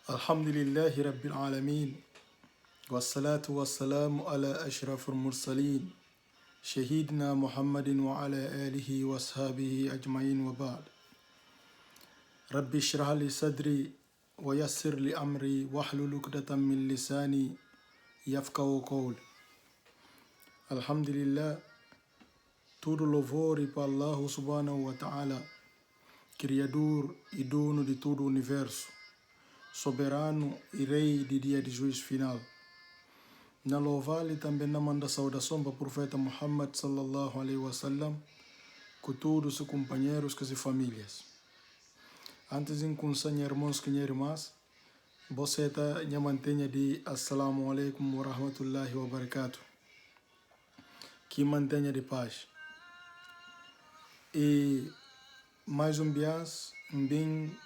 الحمد لله رب العالمين والصلاة والسلام على أشرف المرسلين شهيدنا محمد وعلى آله وأصحابه أجمعين وبعد رب اشرح لي صدري ويسر لي أمري واحلل عقدة من لساني يفقهوا قولي. الحمد لله, todo louvor e para Allah subhanahu wa ta'ala, Criador e dono de todo o universo, soberano e rei de dia de juízo final. Na louvá-lo também na manda saudação para o profeta Muhammad sallallahu alaihi wasallam, com todos os companheiros e famílias. Antes de começar, irmãos e irmãs, você está me mantenha de assalamu alaikum wa rahmatullahi wa barakatuh, que mantenha de paz. E mais vez, bem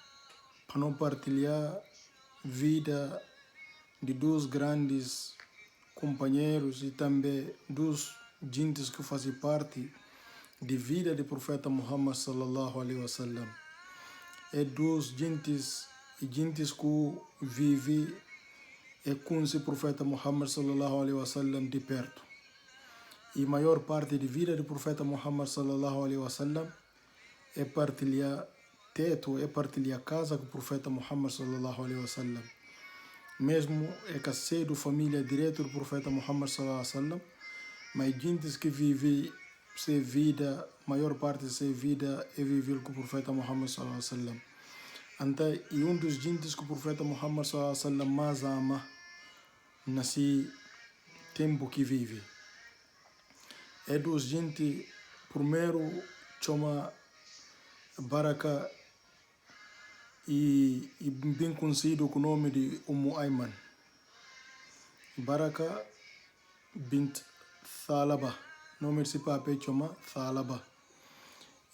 para não partilhar vida de dois grandes companheiros e também dos gentes que fazem parte da vida do profeta Muhammad sallallahu alaihi wasallam. É dos gentes que vivem e com o profeta Muhammad sallallahu alaihi wasallam de perto. E a maior parte da vida do profeta Muhammad sallallahu alaihi wasallam é partilhar teto, é partilhar casa com o profeta Muhammad sallallahu alaihi wasallam. Mesmo é que cedo família direto do profeta Muhammad sallallahu alaihi wasallam, mas gente que vive sua vida, maior parte de sua vida é viver com o profeta Muhammad sallallahu alaihi wasallam. Então, e dos gentes que o profeta Muhammad sallallahu alaihi wasallam mais ama nesse tempo que vive. É dos gente primeiro chama Baraka e bem conhecido com o nome de Ayman. Baraka bint Thalaba, nome desse papai chama Thalaba.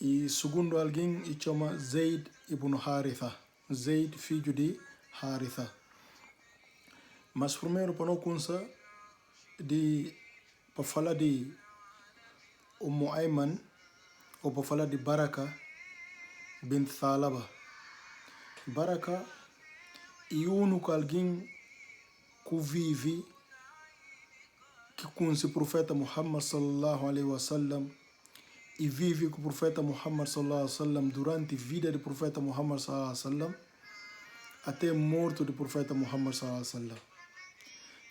E segundo alguém chama Zaid ibn Haritha, Zaid filho de Haritha. Mas primeiro para não começar para falar de Ayman ou para falar de Baraka bint Thalaba. Baraka é o único alguém que vive que conhece o profeta Muhammad sallallahu alaihi wasallam e vive com o profeta Muhammad sallallahu alaihi wasallam durante a vida do profeta Muhammad sallallahu alaihi wasallam até a morte do profeta Muhammad sallallahu alaihi wasallam.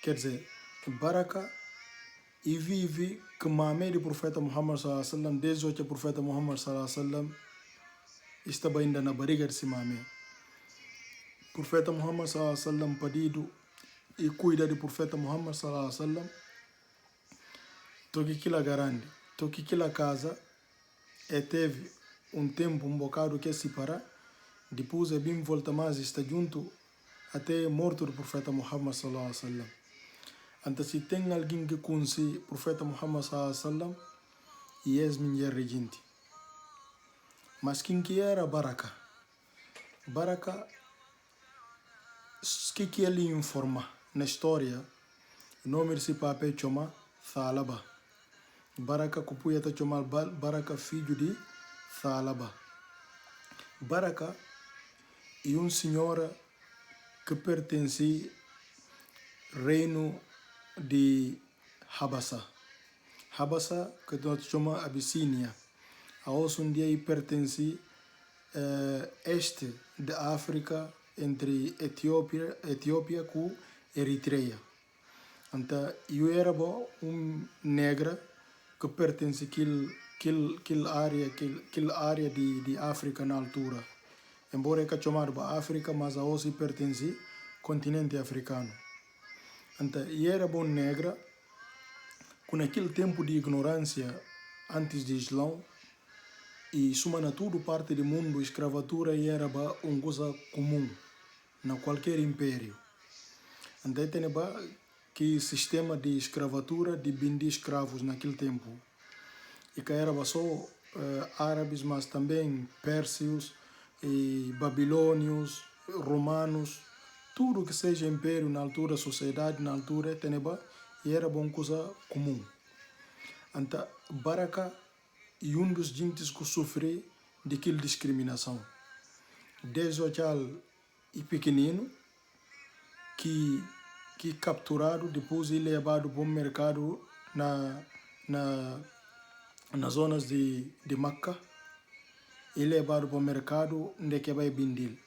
Quer dizer, Baraka e vive com a mãe do profeta Muhammad sallallahu alaihi wasallam desde que o profeta Muhammad sallallahu alaihi wasallam estava ainda na barriga de sua mãe. O profeta Muhammad sallallahu alaihi wasallam pedido e cuida do profeta Muhammad sallallahu alaihi wasallam, toque aquela grande, toque aquela casa, e teve tempo bocado que se parar, depois é bem volta mais está junto até a morte do profeta Muhammad sallallahu alaihi wasallam. Então se tem alguém que conhece o profeta Muhammad sallallahu alaihi wasallam, e é minha regente. Mas quem que era Baraka? Baraka, o que ele informa na história, o nome desse papai chama Thalaba. Baraka kupuia ta chama Baraka filho de Thalaba. Baraka é uma senhora que pertence ao reino de Habasa. Habasa, que nós chamamos Abissínia. A hoje em dia pertence este da África, entre Etiópia com Eritreia. Então, eu era negra que pertence àquela área de África na altura. Embora é chamado África, mas a hoje pertence ao continente africano. Então, eu era negra, com aquele tempo de ignorância antes de Islão, e suma tudo parte do mundo, a escravatura era uma coisa comum na qualquer império. Então tem que sistema de escravatura de vender escravos naquele tempo. E que era só árabes, mas também pérsios, e babilônios, romanos, tudo que seja império na altura, sociedade na altura, e era uma coisa comum. Então, Baraka e dos gentes que sofrem daquela discriminação. Desde o tchal e pequenino, que capturado, depois ele é levado para o mercado nas zonas de Meca. Ele é levado para o mercado onde que vai vender.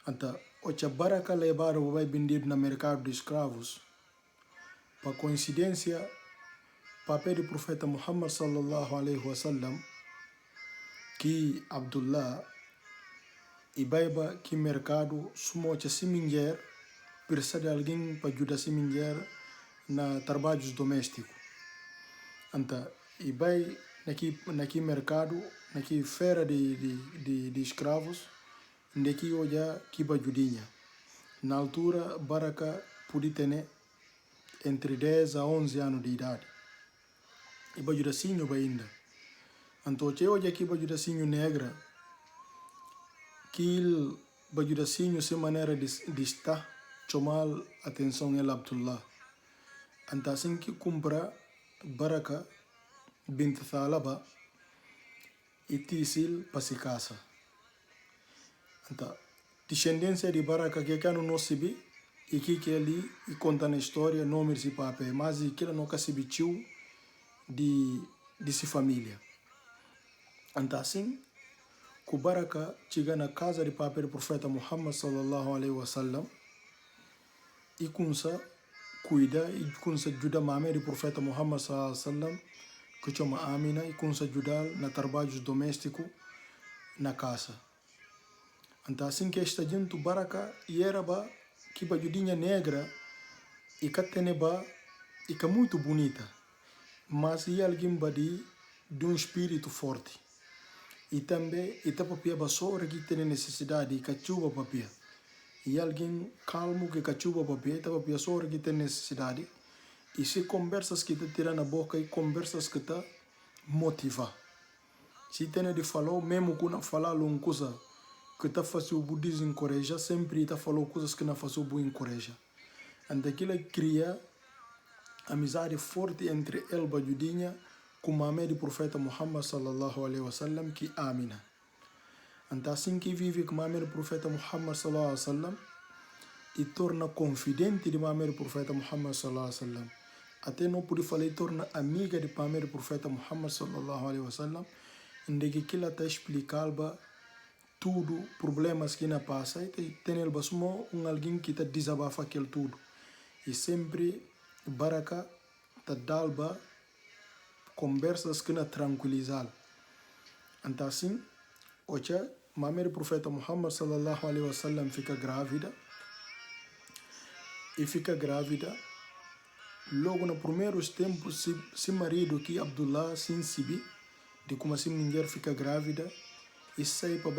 Então, o baraka levado vai vender no mercado de escravos. Por coincidência, o papel do profeta Muhammad sallallahu alaihi wasallam, que Abdullah e baiba que mercado sumo se mulher precisa de alguém para ajudar a mulher na trabalhos domésticos. Então, e vai naqui mercado, naqui feira de escravos, onde que olha que bajudinha. Na altura, baraka podia ter entre 10 a 11 anos de idade. E bajudacinho ainda. Então, se olha que bajudacinho negra, que bajudacinho se maneira de estar, chamar atenção ele Abdullah. Então, assim que compra baraka bint Thalaba e Tisil para se casa. Então, descendência de baraka que não se e que ali e conta na história nome se papel, mas que ela nunca se bitiu de sua família. Então assim, que baraka chega na casa de papel do profeta Muhammad sallallahu alaihi wasallam e começa cuida e começa ajudar a mamãe do profeta Muhammad sallallahu alaihi wasallam que chama Amina e começa ajudar na trabalhos domésticos na casa. Então assim que esta gente baraka e era que bajudinha negra e cateneba e que muito bonita, mas e alguém badi de espírito forte e também e papia basora que tem necessidade e cachuva papia e alguém calmo que cachuva papia e papia sora que tem necessidade e se conversas que te tira na boca e conversas que te motiva se tem de falar mesmo que não falar uma coisa que está fazendo o budismo encoraja, sempre está falando coisas que não faz o bom encoraja. Então aquilo cria amizade forte entre ele bajudinha com a mãe do profeta Muhammad sallallahu alaihi wasallam que Amina. Então assim que vive com a mãe do profeta Muhammad sallallahu alaihi wasallam e torna confidente de a mãe do profeta Muhammad sallallahu alaihi wasallam. Até não pode falar e torna amiga de a mãe do profeta Muhammad sallallahu alaihi wasallam, onde que ela está explicando tudo, problemas que não passa, e tem ele só alguém que está desabafa aquele tudo. E sempre, baraka, está dando conversas que não tranquilizam. Então assim, hoje, a mãe do profeta Muhammad sallallahu alaihi wasallam fica grávida, e fica grávida, logo nos primeiros tempos, se marido que Abdullah se insibi, de como assim mulher fica grávida, e sai para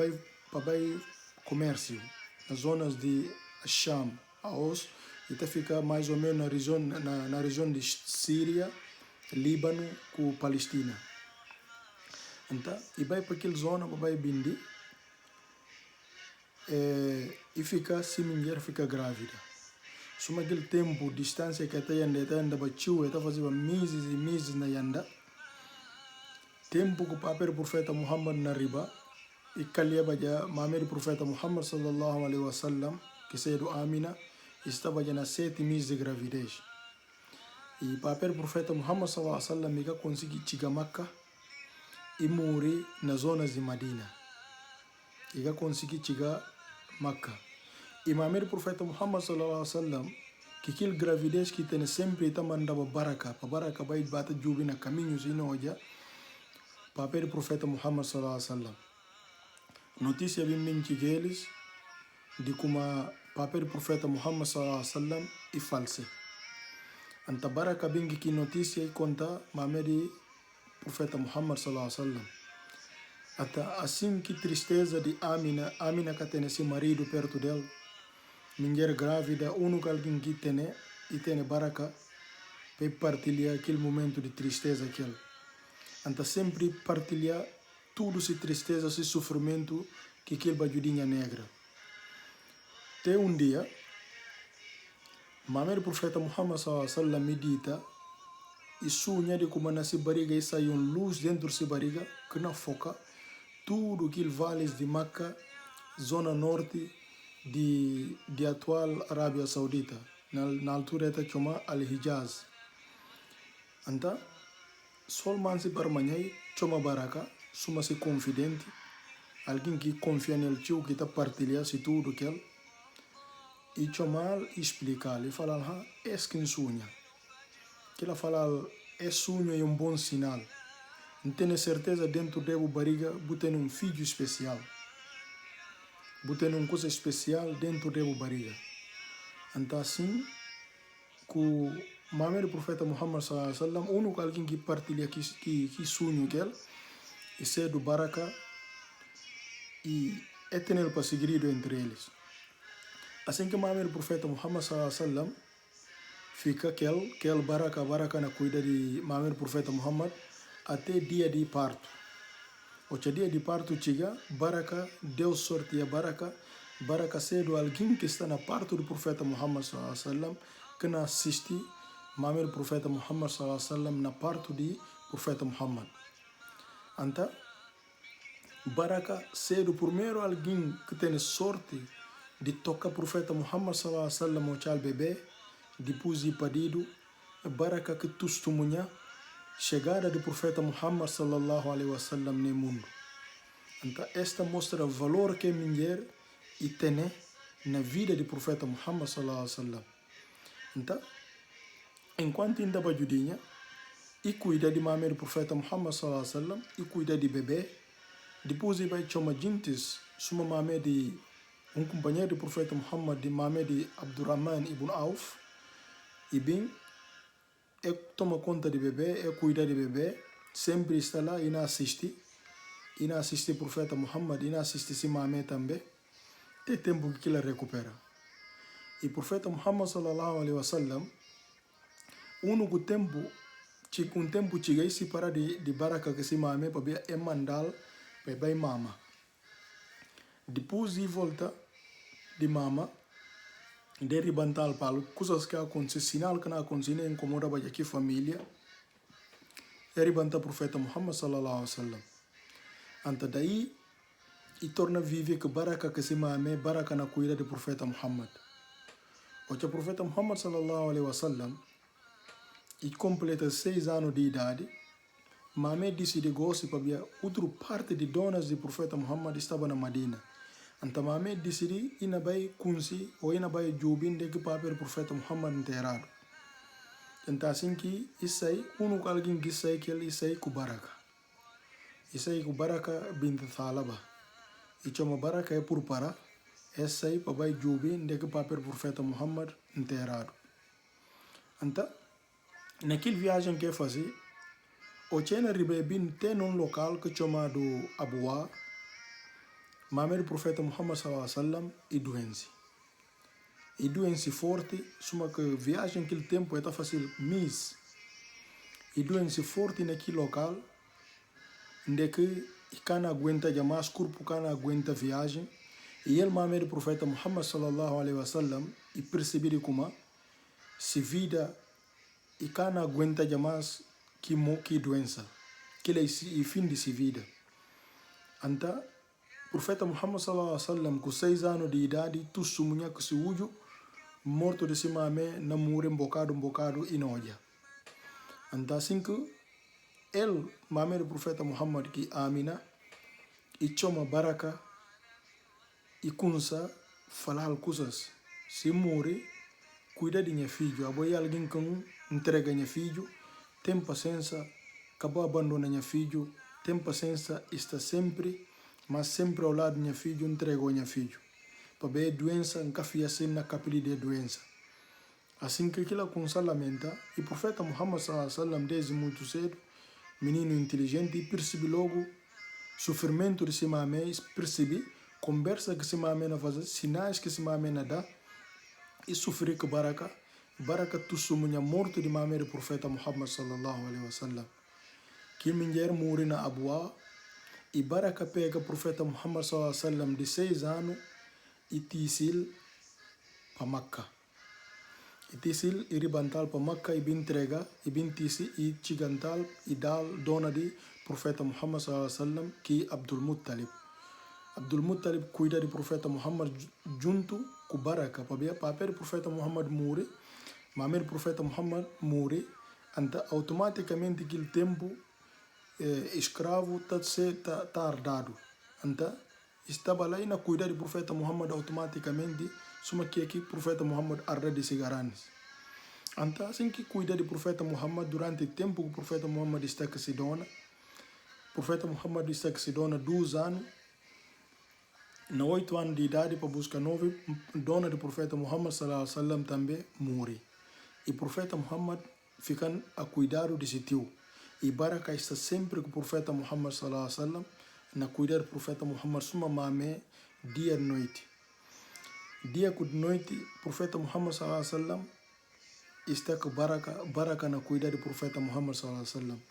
comércio nas zonas de Sham, Aos, e fica mais ou menos na região de Síria, Líbano com Palestina. Então, e vai para aquela zona para bindi e fica, se mulher fica grávida. Só aquele tempo, distância que até anda batiu, está fazendo meses e meses na yanda. Tempo que o papel do profeta Muhammad na riba, e calhava já mamãe do profeta Muhammad sallallahu alaihi wasallam, que saiu do Amina, estava já nas 7 meses de gravidez. E o papel do profeta Muhammad sallallahu alaihi wasallam já conseguiu chegar a Meca e morrer nas zonas de Madina. E já conseguiu chegar a Meca. E mamãe do profeta Muhammad sallallahu alaihi wasallam, que aquela gravidez que tem sempre está mandando baraka, para baraka vai bater jubi na caminhos e não olha, papel do profeta Muhammad sallallahu alaihi wasallam. Notícia bem que eles de como o papel do profeta Muhammad sallallahu alaihi wasallam é falso. Anta baraka bem que notícia e conta mamãe do profeta Muhammad sallallahu alaihi wasallam. Até assim que tristeza de Amina que tem esse marido perto dela, mulher grávida, único alguém que tem e tem baraka para partilhar aquele momento de tristeza aquele. Anta sempre partilhar tudo se tristeza, se sofrimento que aquele bajudinha negra. Até um dia, mamãe do profeta Muhammad sallallahu alaihi wasallam medita e sonha de como nasce barriga e sai luz dentro de barriga que não foca tudo aquele vales de Meca, zona norte, de atual Arábia Saudita, na altura era chama Al-Hijaz. Então, sol mansi barmanhai chama baraka, suma se confidente, alguém que confia nele tio que está partilhando se tudo que ele e chamar e explicar, e falar, é quem sonha. Que ela fala, é sonho e bom sinal. Não tenho certeza dentro da barriga, botando um filho especial. Botando uma coisa especial dentro da barriga. Então assim, que o Mamed Profeta Muhammad sallallahu alaihi wasallam, o único alguém que partilha que sonho que ele, e ser do baraka, e é ter ele para segredo entre eles. Assim que o Mamed Profeta Muhammad sallallahu alaihi wasallam fica aquele baraka na cuida de Mamed Profeta Muhammad até dia de parto. O dia de parto chega, baraka deu sorte a baraka cedo alguém que está na parto do Profeta Muhammad sallallahu alaihi wasallam que não assiste Mamed Profeta Muhammad sallallahu alaihi wasallam na parto de Profeta Muhammad. Então, baraka cedo primeiro alguém que tem sorte de tocar Profeta Muhammad sallallahu alaihi wasallam o chal bebê, depois de pedido, baraka que testemunha chegada do Profeta Muhammad sallallahu alaihi wasallam no mundo. Então, esta mostra o valor que a mulher tem na vida do Profeta Muhammad sallallahu alaihi wasallam. Então, enquanto ainda vai ajudinha, e cuida de mamãe do Profeta Muhammad sallallahu alaihi wasallam, e cuida de bebê, depois vai chamar gente, suma mamãe de companheiro do Profeta Muhammad, de mamãe de Abdurrahman ibn Auf, e bem, toma conta de bebê, cuida de bebê, sempre está lá e não assiste o Profeta Muhammad, e não assiste si mamãe também, tem tempo que ela recupera. E o Profeta Muhammad sallallahu alaihi wasallam, um tempo chega e se para de baraka que se mamãe para ver mandal para vai mama. Depois de volta de mama, de ribantal palo, coisas que acontecem, sinal que não acontecem, incomoda para aqui família, e ribanta o Profeta Muhammad sallallahu alaihi wasallam. Então daí, e torna viver que baraka que se mamãe, baraka na cuida do Profeta Muhammad. O Profeta Muhammad sallallahu alaihi wasallam, e completa 6 anos de idade, mamãe decide gosto para ver outra parte de donas do Profeta Muhammad estava na Madina. Então mamãe decide ir na vai kunsi ou ir na vai jubin de que papel do Profeta Muhammad enterrado. Então assim que isso aí, alguém que sai que ele sai com baraka. Isso aí com baraka bint Thalaba. E chama baraka é por para, essa aí para vai jubin de que papel do Profeta Muhammad enterrado. Então, naquele viagem que eu fazia, o Chena Ribebin tem local que chamado Abuá, mamãe do Profeta Muhammad sallallahu alaihi wasallam, e doença forte, suma que viagem naquele tempo está fácil mês, e doença forte naquele local, onde que cana aguenta jamais, corpo cana aguenta viagem, e ele mamãe do Profeta Muhammad sallallahu alaihi wasallam, e perceber como se vida e cana aguenta jamais que doença, que ele é fim de se vida. Então, o Profeta Muhammad sallallahu alaihi wasallam, com 6 anos de idade, tu sumunha que se ujo, morto de si mamãe, na mure um bocado e noja. Então, assim que ele, mamãe do Profeta Muhammad, que Amina, e chama baraka, e kunsa, falar coisas, se morre, cuida de minha filho, aboy alguém que entrega minha filho, tem paciência, acabou abandonando minha filho, tem paciência, está sempre, mas sempre ao lado de minha filho, entregou minha filho. Para ver doença, nunca fia assim na capilla de doença. Assim que aquilo com lamenta, e o Profeta Muhammad sallallahu alaihi wasallam, desde muito cedo, menino inteligente, e percebe logo sofrimento de si mamãe, percebe conversa que si mamãe na faz, sinais que si mamãe na dá, e sofrer que baraka tu sumunha morto de mamãe do Profeta Muhammad sallallahu alaihi wasallam. Que mulher morre na Abuá, e baraka pega o Profeta Muhammad sallallahu alaihi wasallam de 6 anos, e tisil para Makkah. E tisil e ribantal para Makkah, e bin entrega, e bin tisil e chigantal, e dal dona de Profeta Muhammad sallallahu alaihi wasallam, que Abdul Muttalib. Abdul Muttalib cuida do profeta Muhammad junto com Baraka. Para o profeta Muhammad morrer, mas o profeta Muhammad morrer, então automaticamente aquele tempo escravo está herdado. Então estava lá e na cuidar do profeta Muhammad automaticamente, suma que aqui o profeta Muhammad herda de cigarranes. Então assim que cuida do profeta Muhammad durante o tempo que o profeta Muhammad está que se dona, o profeta Muhammad está que se dona 2 anos, na 8 anos de idade para buscar 9, dona do profeta Muhammad sallallahu alaihi wasallam também morre. E o profeta Muhammad fica a cuidar desse tio. E Baraka está sempre com o profeta Muhammad sallallahu alaihi wasallam, na cuidar do profeta Muhammad suma mame dia e noite. Dia com noite, o profeta Muhammad sallallahu alaihi wasallam está com Baraka na cuidar do profeta Muhammad sallallahu alaihi wasallam.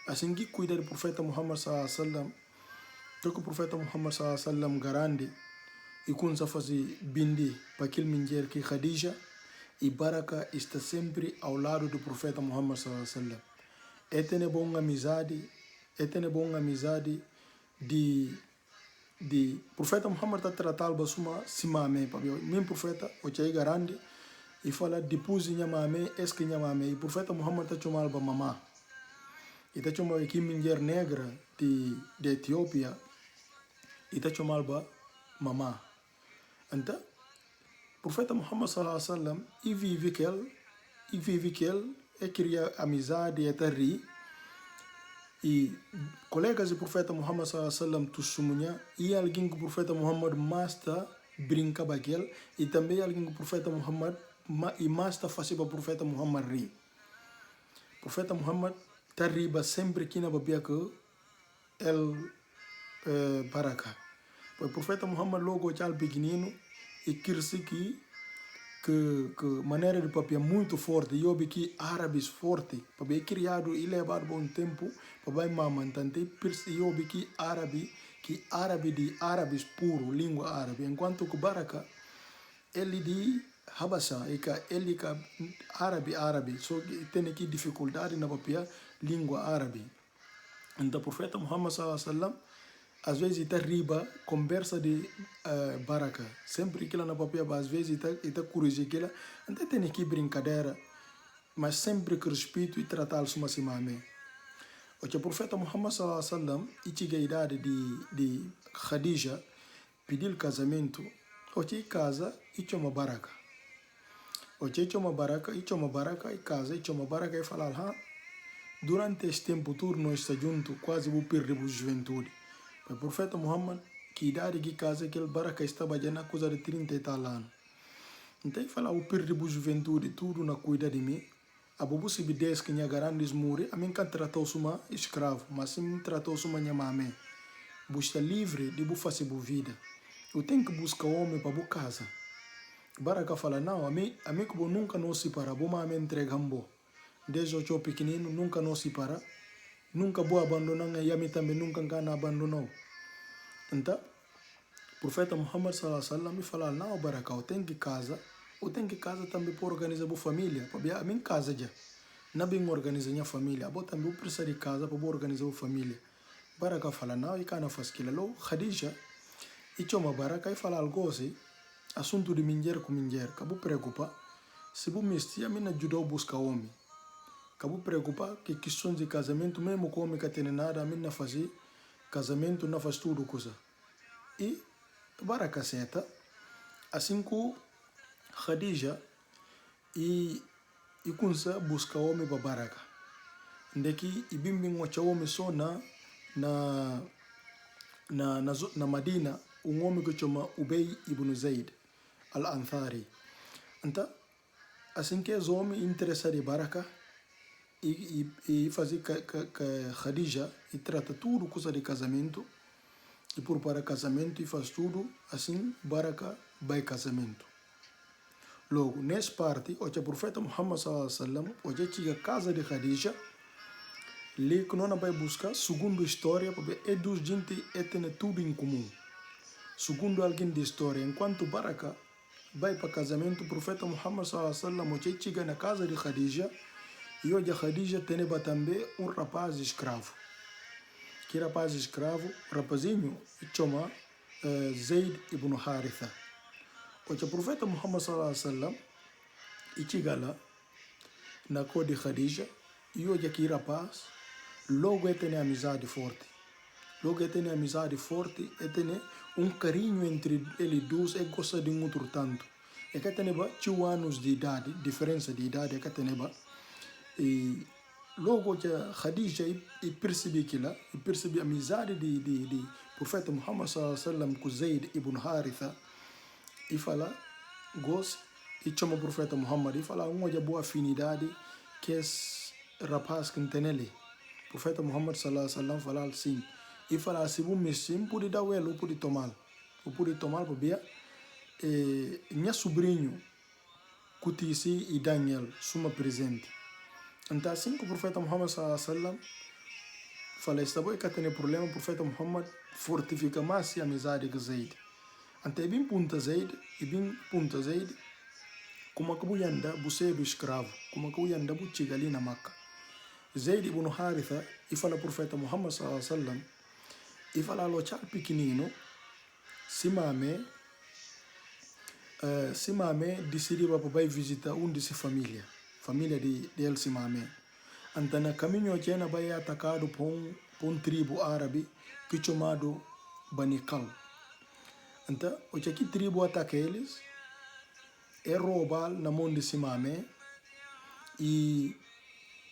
Assim que cuida do profeta Muhammad sallallahu alaihi wasallam, que o profeta Muhammad sallallahu alaihi wasallam garante e começa a fazer bindi para aquele mulher que Khadija, e Baraka está sempre ao lado do profeta Muhammad sallallahu alaihi wasallam. É boa amizade de profeta Muhammad está tratando suma simame para meu profeta o chai garante e fala depois de mame que mame e profeta Muhammad está chamando para mamá e está chamando aqui mulher negra de Etiópia e está chamando para mamá. Então profeta Muhammad sallallahu alaihi wasallam e vive que ele cria amizade e ri e colegas do profeta Muhammad sallallahu alaihi wasallam testemunha e alguém que o profeta Muhammad mais está brinca baquel e também alguém que o profeta Muhammad e mais está fazendo para o profeta Muhammad rir. O profeta Muhammad está riba sempre que na babia que ele Baraka. O profeta Muhammad logo já pequenino e quer-se que maneira de papel muito forte, e eu vi que árabes forte, para bem criado e levado bom tempo, para bem mamantante, eu vi que árabe de árabes puro, língua árabe, enquanto que Baraka, ele de Habasha, ele que árabe, só que tem aqui dificuldade na papel língua árabe. Então o profeta Muhammad sallallahu alaihi wasallam às vezes está riba conversa de Baraka, sempre que ela na papel às vezes está curioso que ela até tem aqui brincadeira, mas sempre com respeito e tratar suma simame. O que o profeta Muhammad sallallahu alaihi wasallam e tinha a idade de Khadija pediu casamento, o que casa e chama Baraka. O que chama Baraka e casa e chama Baraka e fala durante este tempo todo nós está junto, quase vou perder a juventude. O profeta Muhammad, que idade que casa, aquele Baraka estava já na coisa de 30 e tal anos. Então, ele fala, eu perdi a juventude, tudo na cuida de mim. A bobo se bides que minha garandes morre, a mim can tratou suma escravo, mas se me tratou suma minha mamãe. Você está livre de fazer boa vida. Eu tenho que buscar homem para boa casa. Baraka fala, não, a mim que eu nunca não se para, vou mamãe entregar ambo. Desde eu sou pequenino, nunca não se para. Nunca vou abandonar, e a mim também nunca não abandonou. Então, o profeta Muhammad sallallahu alaihi wasallam me fala, não, Baraka, eu tenho que casa também para organizar a família, para a minha casa já. Não bem organizar minha família, eu também preciso de casa para organizar a família. Baraka fala, não, e kana faz aquilo. Logo, Khadija, e chama Baraka e fala algo assim, assunto de mulher com mulher, que eu preocupa, se eu me estia, eu me ajudou a buscar homem. Acabou preocupar que questões de casamento, mesmo com homem que tem nada, a mim não fazer casamento, não faz tudo coisa. E Baraka seta, assim que Khadija e começa buscar homem para Baraka. Daqui e bim homem só na Madina, homem que chama Ubay ibn Zayd al-Anthari. Então, assim que esse homem interessado em Baraka, e fazer Khadija e trata tudo coisa de casamento e por para casamento e faz tudo assim Baraka vai casamento. Logo nessa parte o profeta Muhammad sallallahu alaihi wasallam o chega a casa de Khadija lhe que não vai buscar segundo história porque é dos gente tem tudo em comum. Segundo alguém de história, enquanto Baraka vai para casamento, o profeta Muhammad sallallahu alaihi wasallam o chega na casa de Khadija. E hoje a Khadija tem também rapaz escravo. Que rapaz escravo, rapazinho, chama Zaid ibn Haritha. O profeta Muhammad sallallahu alaihi wasallam ichigala na kodi Khadija, io que rapaz, logo tem amizade forte. Logo tem amizade forte e tem carinho entre eles dois e gosta de outro tanto. E que tem 2 anos de idade, diferença de idade, e que tem e logo que Khadija percebe que lá, percebe a amizade de profeta Muhammad sallallahu alaihi wasallam com Zaid ibn Haritha, e fala, gosta, e chama o profeta Muhammad, e fala, uma boa afinidade que é rapaz que tem ele. O profeta Muhammad sallallahu alaihi wasallam fala assim, e fala, se você me sim, pode dar o elo, pode tomar. Ou pode tomar, porque minha sobrinho, Kutisi e Daniel, suma presente. Então, assim que o profeta Muhammad sallallahu alaihi wasallam fala, está bom, que tem problema, o profeta Muhammad fortifica mais a amizade com Zaid. Então, bem punta Zaid, como que você anda, você é do escravo, como que você anda, você chega ali na Maca. Zaid ibn Haritha, e fala o profeta Muhammad sallallahu alaihi wasallam, e fala, lo chal pequenino, Simame decidiu para visitar de sua família de El Simame. Então, no caminho, ele vai atacado por tribo árabe que é chamado Banikal. Então, o que tribo ataca eles é roubar na mão de Simame, e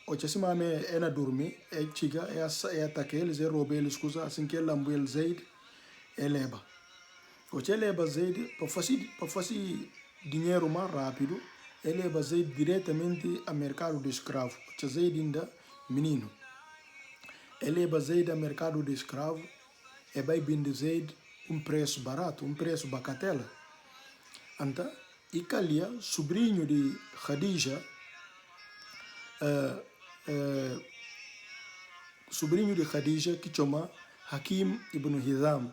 o que Simame é na dormir, chega, ataca eles, rouba eles, coisa assim que ele lambu el Zaid, leva. O que leva Zaid, para fazer dinheiro mais rápido, ele leva Zaid diretamente ao mercado de escravo. O que Zaid ainda menino. Ele leva Zaid ao mercado de escravo e vai vender Zaid preço barato, preço bacatela. Então, e Kalia, sobrinho de Khadija, que chama Hakim ibn Hizam,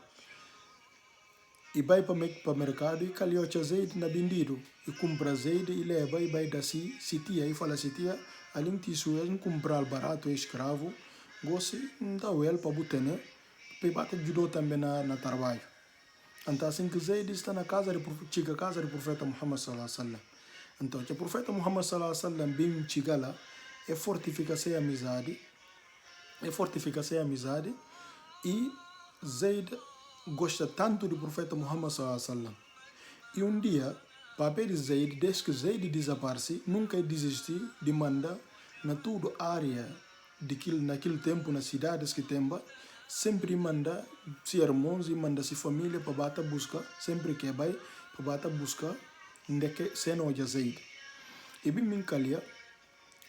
e vai para o mercado e Kalia o Zaid na vendido, e compra Zaid e leva e vai dar sitia, e fala sitia, além disso, ele comprar barato, escravo, gosta de dar ele para botar, né? Para bater ajudou também na trabalho. Então, assim que Zaid está na casa do profeta Muhammad sallallahu alaihi wasallam. Então, o profeta Muhammad sallallahu alaihi wasallam bem chega lá, fortifica sua amizade, e Zaid gosta tanto do profeta Muhammad sallallahu alaihi wasallam. E dia, papel de Zaid, desde que Zaid desaparece, nunca desistiu de mandar na toda área naquele tempo, nas cidades que tem, sempre manda seus irmãos e manda sua família para bater buscar, sempre que vai para bater buscar, onde que se não é Zaid. E bem mincalia,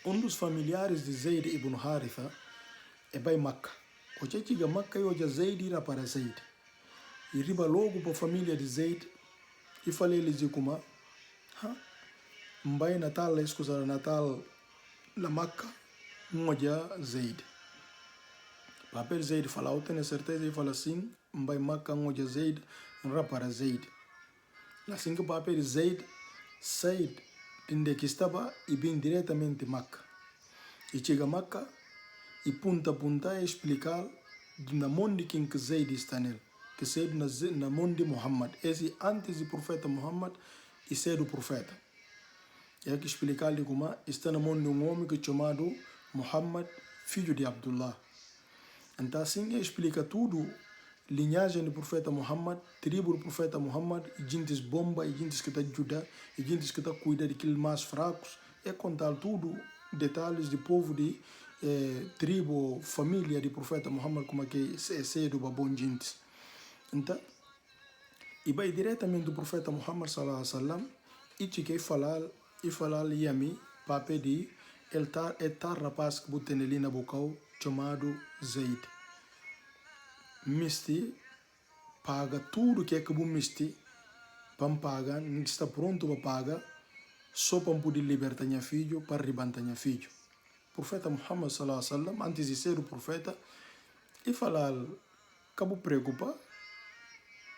dos familiares de Zaid ibn Haritha é vai Makkah. O que chega Makkah e Zaid irá para Zaid. E riba logo para a família de Zaid e falei eles de como, vai Natal, escusa Natal na Makkah, Zaid. Papel Zaid fala, eu tenho certeza, e fala assim, vai Makkah, Zaid, para Zaid. Assim que o papel Zaid sai de onde que estava e vem diretamente Makkah. E chega a Makkah e punta e explicar na mão de quem que Zaid está nele. Que Zaid na mão de Muhammad. Esse antes do profeta Muhammad e ser do profeta. E aqui explicar-lhe como está na mão de homem que é chamado Muhammad, filho de Abdullah. Então assim ele explica tudo, linhagem do profeta Muhammad, tribo do profeta Muhammad, e gente bomba, e gente que está ajudando, e gente que está cuidando daqueles mais fracos, e contar tudo, detalhes do povo de tribo, família do profeta Muhammad, como é que é cedo, bom gente. Então, e vai diretamente do profeta Muhammad sallallahu alaihi wasallam, e que falar e a mim, papel de ele tá rapaz que botou ali na boca, chamado Zaid. Misti paga tudo que é que o misti para pagar, não está pronto para pagar, só para poder libertar minha filho, para ribantar minha filho. O profeta Muhammad sallallahu alaihi wasallam, antes de ser o profeta, e falar, acabou preocupar,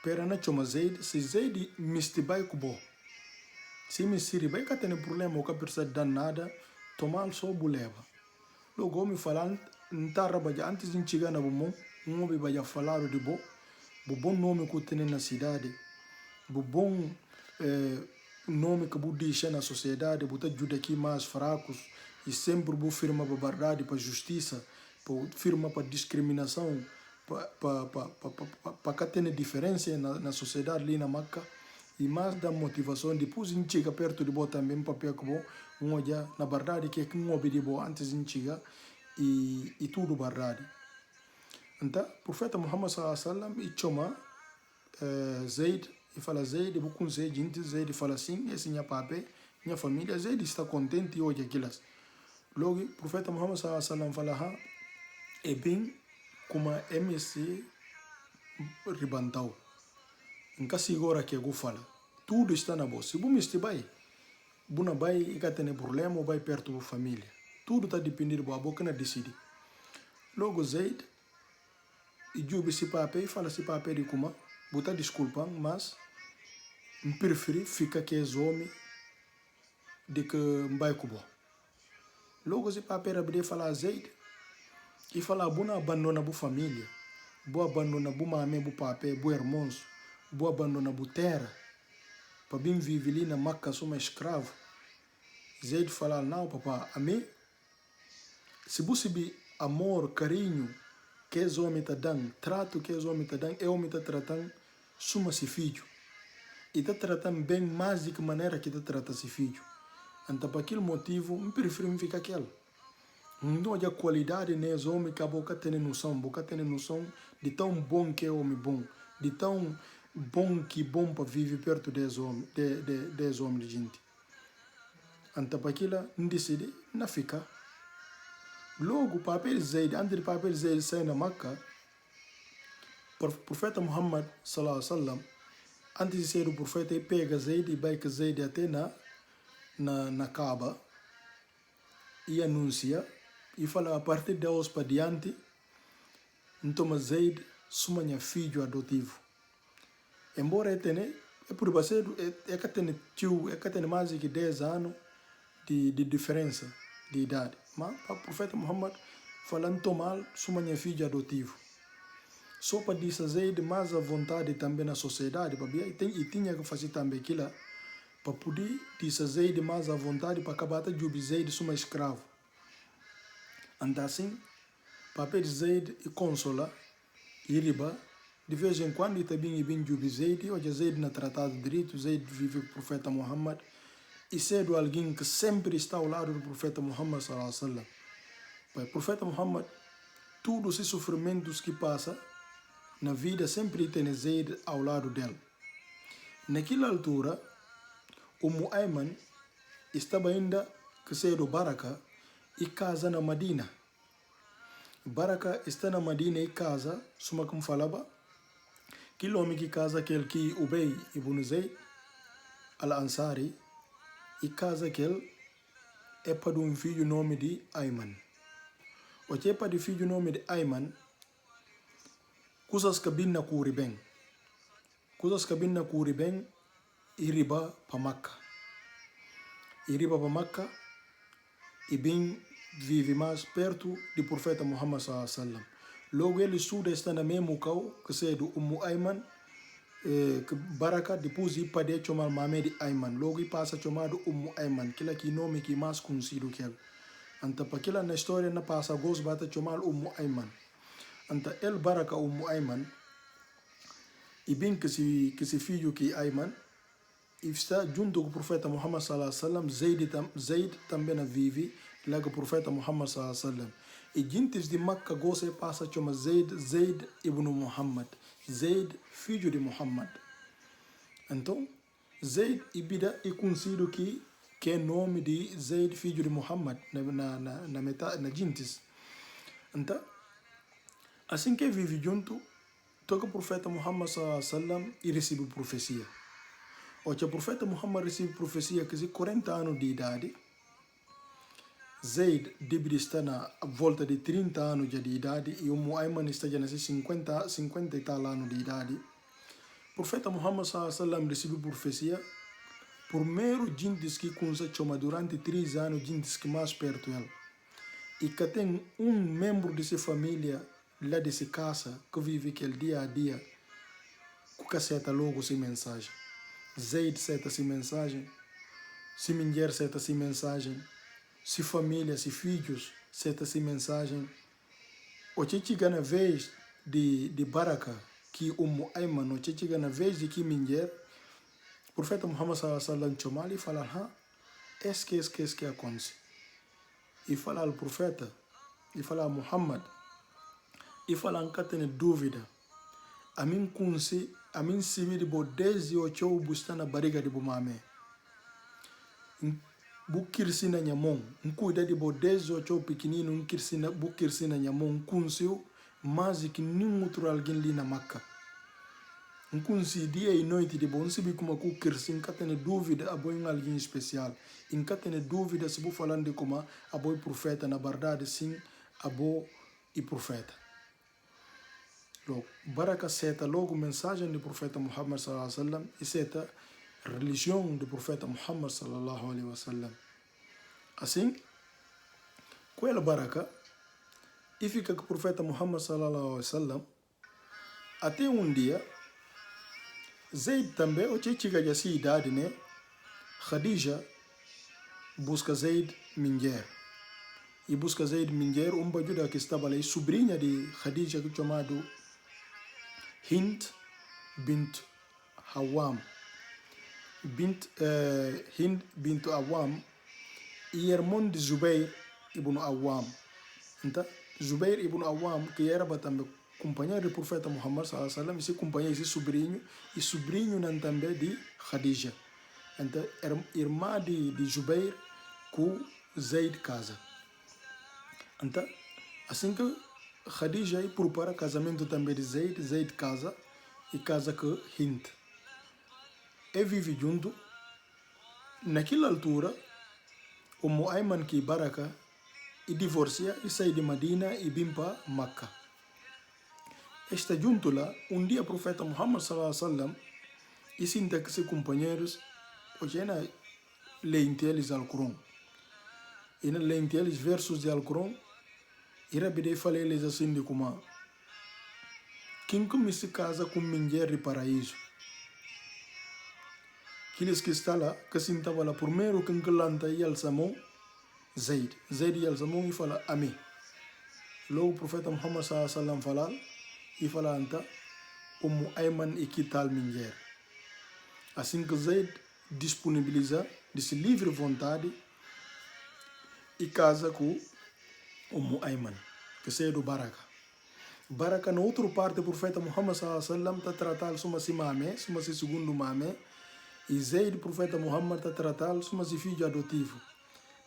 para não chamar Zaid, se Zaid misti vai cubo. Se misti vai que tem problema, ou que precisa de nada, tomar só buleva. Logo me falando, não está antes de chegar na bom, vai falar de bom, o bom nome que tem na cidade, o bom nome que você deixa na sociedade, você ajuda aqui mais fracos e sempre você firma para a verdade, para a justiça, firma para a discriminação, para que tenha diferença na sociedade ali na Maca e mais da motivação. Depois a gente chega perto de você também, papel que você olha na verdade que é que não obedece antes de chegar e tudo verdade. Então, o profeta Muhammad sallallahu alaihi wasallam e chama Zaid e fala Zaid, e com Zaid, Zaid fala assim, esse minha papai, minha família, Zaid está contente hoje aquelas. Logo, o profeta Muhammad sallallahu alaihi wasallam fala, é bem como a MC ribantal. Em que agora que eu falo, tudo está na boa. Se você me estiver buna vai e que tem problema, ou vai perto da família. Tudo está dependendo da boca na decide. Logo, Zaid, e Jubi se papai, fala se papai de como, botar desculpa, mas eu prefiro ficar que é homem de que vai cubo. Logo, se papai abrir falar Zaid, e falar, buna abandona a família, boa abandona a mãe, o papai, o irmãos, boa abandona a terra, para bem viver ali na Maca, sou escravo. Zaid falar, não, papá, a mim, se você be amor, carinho, que é homem está dando, trato que é homem está dando, é homem está tratando, suma se filho. E está tratando bem mais de que maneira que está tratando se filho. Então, por aquele motivo, eu prefiro ficar aquele. Não há qualidade nesse homem que a boca tem noção de tão bom que é homem bom, de tão bom que bom para viver perto desse homem, desse homem de gente. Então, para aquilo, não decide, não fica. Logo, o papel Zaid, antes do papel Zaid sair na Maca, o profeta Muhammad sallallahu alaihi wasallam, antes de ser o profeta, ele pega Zaid e vai com Zaid até na Kaaba e anuncia e fala a partir de hoje para diante, então Zaid suma minha filho adotivo. Embora ele tenha, é por você, é que tem mais de 10 anos de diferença de idade. Mas o profeta Muhammad falando tomar suma minha filha adotivo. Só para dizer mais à vontade também na sociedade, e tinha que fazer também aquilo para poder dizer mais à vontade para acabar de dizer de suma escravo. Então assim, papel Zaid e consola e riba, de vez em quando também vem de Zaid, hoje Zaid na tratado de direito, Zaid vive com o profeta Muhammad, e sendo alguém que sempre está ao lado do profeta Muhammad sallallahu alaihi wasallam. O profeta Muhammad, todos os sofrimentos que passa na vida sempre tem Zaid ao lado dele. Naquela altura, o Mu'ayman estava ainda que cedo Baraka e casa na Madina. Baraka está na Madina e casa, suma como falava, que homem que casa aquele que Ubay ibn Zayd al-Ansari e casa aquele é para um filho nome de Ayman. O que é para o filho nome de Ayman, coisas que bem na curi bem. Coisas que bem na curi bem e riba para Maca. E riba para Maca e bem vive mais perto do profeta Muhammad sallallahu alaihi wasallam. Logo ele estuda está na mesmo cal que se do Ayman, que Baraka depois de para chamar Mohamed Ayman. Logo ele passa a chamar do Ayman, que é que nome que mais conhecido que ele. Então para aquela na história na passa gosto bata chamar Ayman. Então ele Baraka Ayman e bem que se filho que Ayman e está junto com o profeta Muhammad sallallahu alaihi wasallam. Zaid também vive lá com o profeta Muhammad sallallahu alaihi wasallam. E gente de Makkah gosta passa a chamar Zaid ibn Muhammad, Zaid filho de Muhammad. Então Zaid ibida é conhecido que é nome de Zaid filho de Muhammad na gentes. Então assim que vive junto, toca o profeta Muhammad sallallahu alaihi wasallam e recebe profecia. O profeta Muhammad recebe profecia que se 40 anos de idade, Zaid deve estar na volta de 30 anos de idade e o Mu'ayman está já nesse 50 e tal anos de idade. O profeta Muhammad sallallahu alaihi wasallam recebe profecia por mero gente que conhece durante 3 anos, gente que mais perto dele. E que tem um membro de sua família lá dessa casa que vive aquele dia a dia que seta logo se mensagem. Zaid seta se mensagem, se mulher seta se mensagem, se família, se filhos seta se mensagem. O que chega na vez de baraka que Ayman, o que chega na vez de que mulher, o profeta Muhammad sallallahu alaihi wasallam chamou e fala, que acontece. E fala ao profeta, e fala a Muhammad, e fala que tem dúvida. A mim consi, a mim se vê de bo desde o que eu buscar na barriga de bomame. Bukirsi na nyamon, cuida de bo desde o que eu pequenino, bukirsi na nyamon, consigo mais que nenhum outro alguém ali na Maca. Consigo dia e noite de bo, não se vê como que kirsi, nunca tem dúvida a bo em alguém especial. Nunca tem dúvida se vou falando de como a bo profeta, na verdade sim, a bo e profeta. Baraka seta logo mensagem do profeta Muhammad sallallahu alaihi wasallam e seta religião do profeta Muhammad sallallahu alaihi wasallam. Assim, com ela baraka, e fica que o profeta Muhammad sallallahu alaihi wasallam até um dia, Zaid também, o que chega de sua idade, né? Khadija busca Zaid mulher. E busca Zaid mulher, bajuda que estava ali, sobrinha de Khadija, que chamado Hind bint Awam. Hind bint Awam e irmão de Zubair ibn Awam. Então, Zubair ibn Awam, que era também companheiro do profeta Muhammad sallallahu alaihi wasallam, esse companheiro, esse sobrinho, e sobrinho também de Khadija. Então, irmã de Zubair com Zaid casa. Então, assim que Khadija prepara casamento também de Zaid, Zaid casa e casa com Hind. E vive junto. Naquela altura, o Ayman que baraka e divorcia e sai de Medina e vem para Makkah. Está junto lá, dia o profeta Muhammad sallallahu alaihi wasallam e sinta que seus companheiros hoje leem eles Alcorão. E leem eles versos de Alcorão. E Rabi fala eles assim de como quem que se casa com mulher de paraíso. Aqueles que está lá, que se estava lá primeiro, quem que lanta e alçamou, Zaid. Zaid e alçamou e fala, amém. Logo o profeta Muhammad sallallahu alaihi wasallam fala, e fala, anta, Ayman e que tal mulher. Assim que Zaid disponibiliza, de se livre vontade, e casa com Ayman, que seja do Baraka. Baraka, na outra parte, o profeta Muhammad sallallahu alaihi wasallam está tratando suma si mame, suma si segundo mame, e Zaid, o profeta Muhammad, está tratando suma si filho adotivo.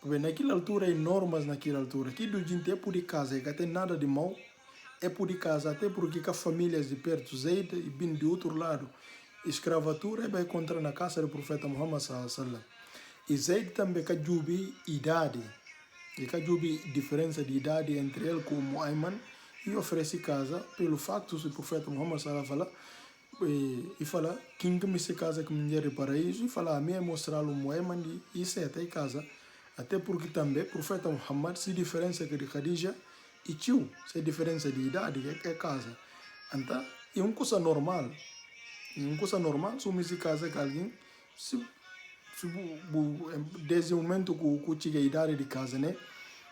Porque naquela altura, é normas naquela altura, que do gente é por casa, que tem nada de mal, é por casa, até porque as famílias de perto, Zaid, e bem de outro lado, escravatura, vai encontrar na casa do profeta Muhammad sallallahu alaihi wasallam. E Zaid também que jubi idade, e que houve diferença de idade entre ele e o Ayman e oferece casa pelo facto do profeta Muhammad sallallahu alaihi wasallam e fala quem que me se casa com mulher de paraíso e fala a mim mostrar o Ayman e isso até casa até porque também o profeta Muhammad se diferença de Khadija e tio se diferença de idade é casa então é uma coisa normal se me se casa com alguém desde o momento que chega a idade de casa, né?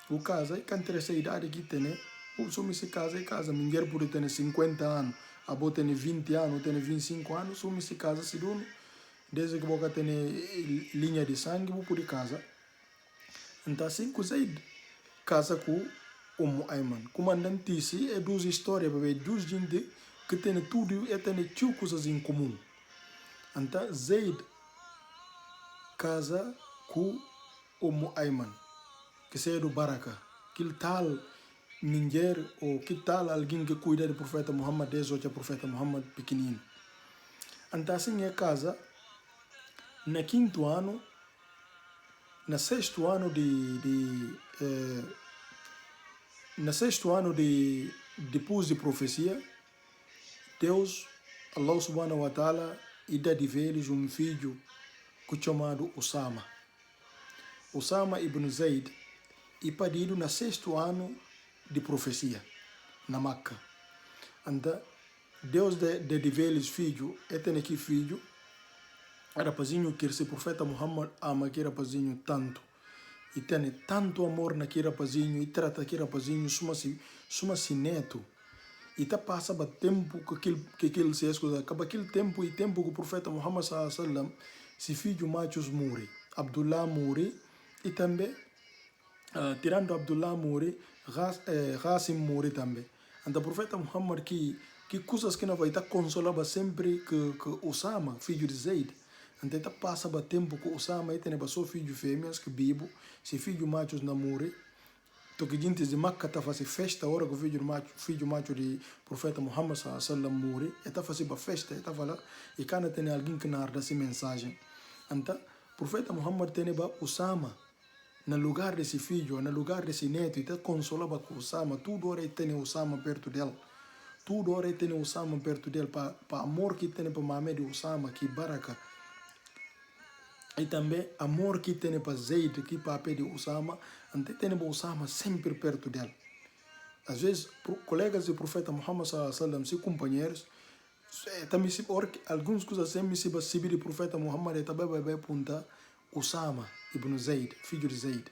O casa, e quando essa idade que tem, né? O sumi se casa e casa, mulher pode ter 50 anos, a boa tem 20 anos, tem 25 anos, sumi se casa se dono, desde que boca tem linha de sangue, vou por casa. Então assim, que você casa com o Ayman. Comandante disse, é duas histórias, é duas gente que tem tudo e tem tio coisas em comum. Então, Zaid casa com o Ayman, que seja do Baraka, que tal mulher ou que tal alguém que cuida do profeta Muhammad desde o profeta Muhammad pequenino. Então assim é casa, na quinto ano, na sexto ano depois de profecia, Deus, Allah subhanahu wa ta'ala, e dá de eles filho chamado Usama ibn Zaid, e parido no sexto ano de profecia, na Maca. Então, Deus de veles filho, tem aqui filho, rapazinho que esse profeta Muhammad ama aquele rapazinho tanto. E tem tanto amor naquele rapazinho, e trata aquele rapazinho, suma se neto. E tá passando tempo que aquele se escuta, acaba aquele tempo e tempo que o profeta Muhammad sallallahu alaihi wasallam, se filho machos morre, Abdullah morre, e também, tirando Abdullah morre, Qasim morre também. Então o profeta Muhammad que coisas que não vai estar consolava sempre que Osama, filho de Zaid. Então tá passando tempo que Osama tem só filho fêmeas que bibo, se filho machos não morre. Então que gente de Makkah está fazendo festa hora que o filho macho de profeta Muhammad sallallahu alaihi wasallam morre, está fazendo festa, está falando e cada tem alguém que narra essa mensagem. Então, profeta Muhammad tem Osama no lugar desse filho, no lugar desse neto, e está consolando com Osama, tudo hora tem Osama perto dele. Tudo hora tem Osama perto dele, para amor que tem para Mohamed Osama, que baraka. E também amor que tem para Zaid, que para de Osama, então tem Osama sempre perto dele. Às vezes, colegas do profeta Muhammad sallallahu alaihi wasallam, seus companheiros, também algumas coisas sempre se basibe do profeta Muhammad e também vai apontar Osama ibn Zaid, filho de Zaid.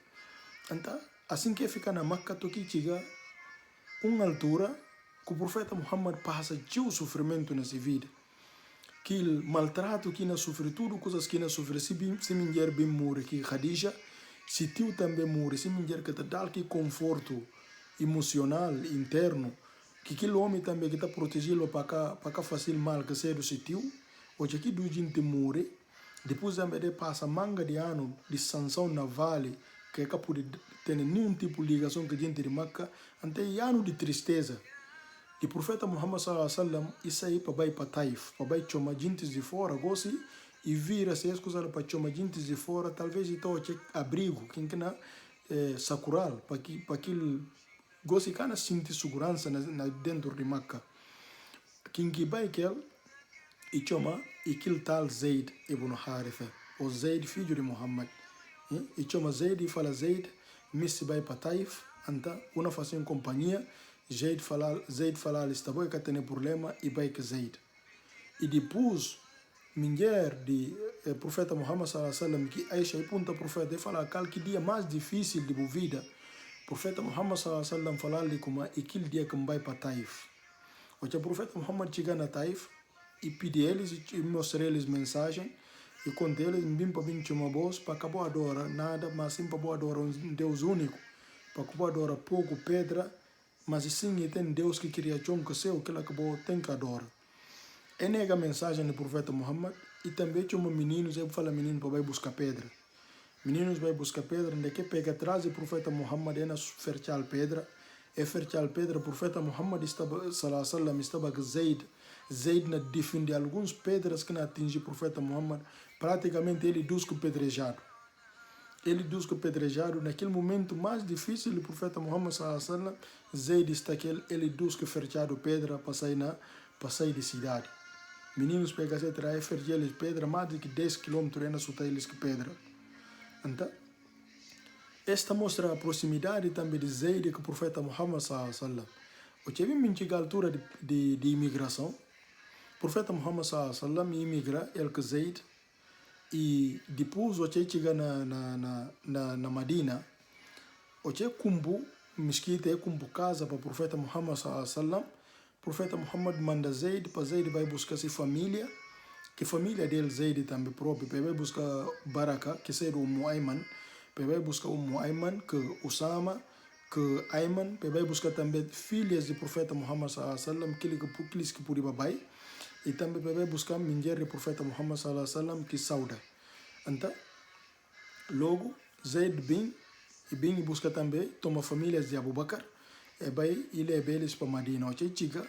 Então, assim que fica na Makkah, toque chega uma altura que o profeta Muhammad passa de sofrimento nessa vida. Que maltrato que não sofre, tudo coisas que não sofre, se mulher bem morre, que Khadija, se tio também morre, se mulher que te dá que conforto emocional, interno, que aquele homem também que está protegido para cá fazer mal, que seja do seu tio, hoje aqui do gente morre, depois também de passa manga de ano de sanção na vale, que é capaz de ter nenhum tipo de ligação com a gente de Makkah, até ano de tristeza. E o profeta Muhammad sallallahu alaihi wasallam isso aí para vai para Taif, para vai chamar gente de fora, gosta e vira se escutar para chamar gente de fora, talvez então abrigo, quem que na sacural, para aquele gosta que não sente segurança dentro de Makkah. Quem que vai que e chama e aquele tal Zaid ibn Haritha, ou Zaid filho de Muhammad, e chama Zaid e fala Zaid, messi vai para Taif, anta uma fazendo companhia. Zaid falar, está bom que tem problema e vai que Zaid. E depois, mulher de profeta Muhammad sallallahu alaihi wasallam, que Aisha e punta profeta, e fala que dia mais difícil de vida. Profeta Muhammad sallallahu alaihi wasallam falar como aquele dia que vai para Taif. O profeta Muhammad chega na Taif e pede eles e mostra eles mensagem e conta eles bem para bem chamar voz para acabar adorar nada, mas sim para adorar um Deus único, para acabar adorar pouco pedra. Mas sim, tem Deus que queria que seu que ele acabou tem que adorar. É nega a mensagem do profeta Muhammad e também tinha meninos, eu falo menino para vai buscar pedra. Meninos vai buscar pedra, onde que pega atrás do profeta Muhammad é na fertil pedra. É fertil pedra, o profeta Muhammad estava, sallallahu alaihi wasallam, estava com Zaid na defende algumas pedras que não atinge o profeta Muhammad. Praticamente ele dos com pedrejado. Ele diz que o pedrejado, naquele momento mais difícil do profeta Muhammad sallallahu alaihi wasallam, Zaid está aquele, ele diz que ferchado pedra para sair de cidade. Meninos pegam e traem ferchado pedra, mais de 10 km na suta eles que pedra. Então, esta mostra a proximidade também de Zaid com o profeta Muhammad sallallahu alaihi wasallam. O que vem a altura de imigração, o profeta Muhammad sallallahu alaihi wasallam imigra ele com Zaid. E depois o que chega na Madina, o que cumbu mesquita, cumbu casa para o profeta Muhammad sallallahu alaihi wasallam. O profeta Muhammad manda Zaid, para Zaid vai buscar sua família, que família dele Zaid também próprio, vai buscar Baraka, que seja o Ayman, vai buscar o Ayman, que Osama, que Ayman, vai buscar também filhas do profeta Muhammad sallallahu alaihi wasallam, que pode babai. E também vai buscar a mulher do profeta Muhammad sallallahu alaihi wasallam que Sauda. Então, logo Zaid vem busca também toma famílias de Abu Bakr e vai e leva eles para Madina. O que chega,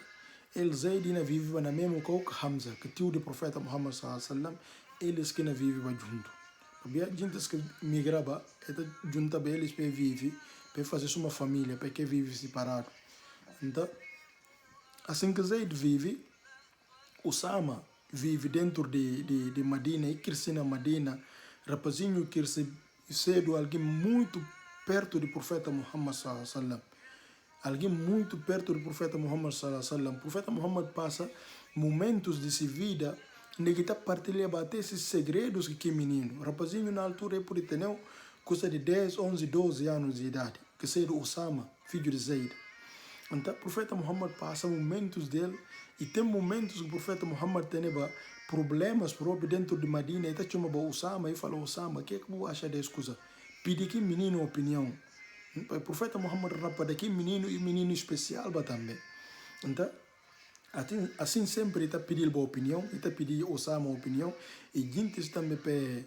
ele Zaid não vive na mesma com Hamza, que tio do profeta Muhammad sallallahu alaihi wasallam, eles que não vivem junto. Porque a gente que migrava, junta para eles para viver, para fazer uma família, para que vive separado. Então, assim que Zaid vive, Osama vive dentro de Madina e cresce na Madina, rapazinho cresce cedo, alguém muito perto do profeta Muhammad sallallahu alaihi wasallam. alguém muito perto do profeta Muhammad sallallahu alaihi wasallam. O profeta Muhammad passa momentos de sua vida onde que está partilhando até esses segredos que menino. O rapazinho na altura é por ter coisa de 10, 11, 12 anos de idade, que seja Osama, filho de Zaid. Então, o profeta Muhammad passa momentos dele e tem momentos que o profeta Muhammad tem problemas próprios dentro de Madina. E está chamando Osama e fala, Osama, o que é que você acha dessa coisa? Pede que menino opinião. O profeta Muhammad rapa daqui menino e menino especial também. Então, assim sempre está pedindo a opinião, está pedindo Osama a opinião, e gente também pe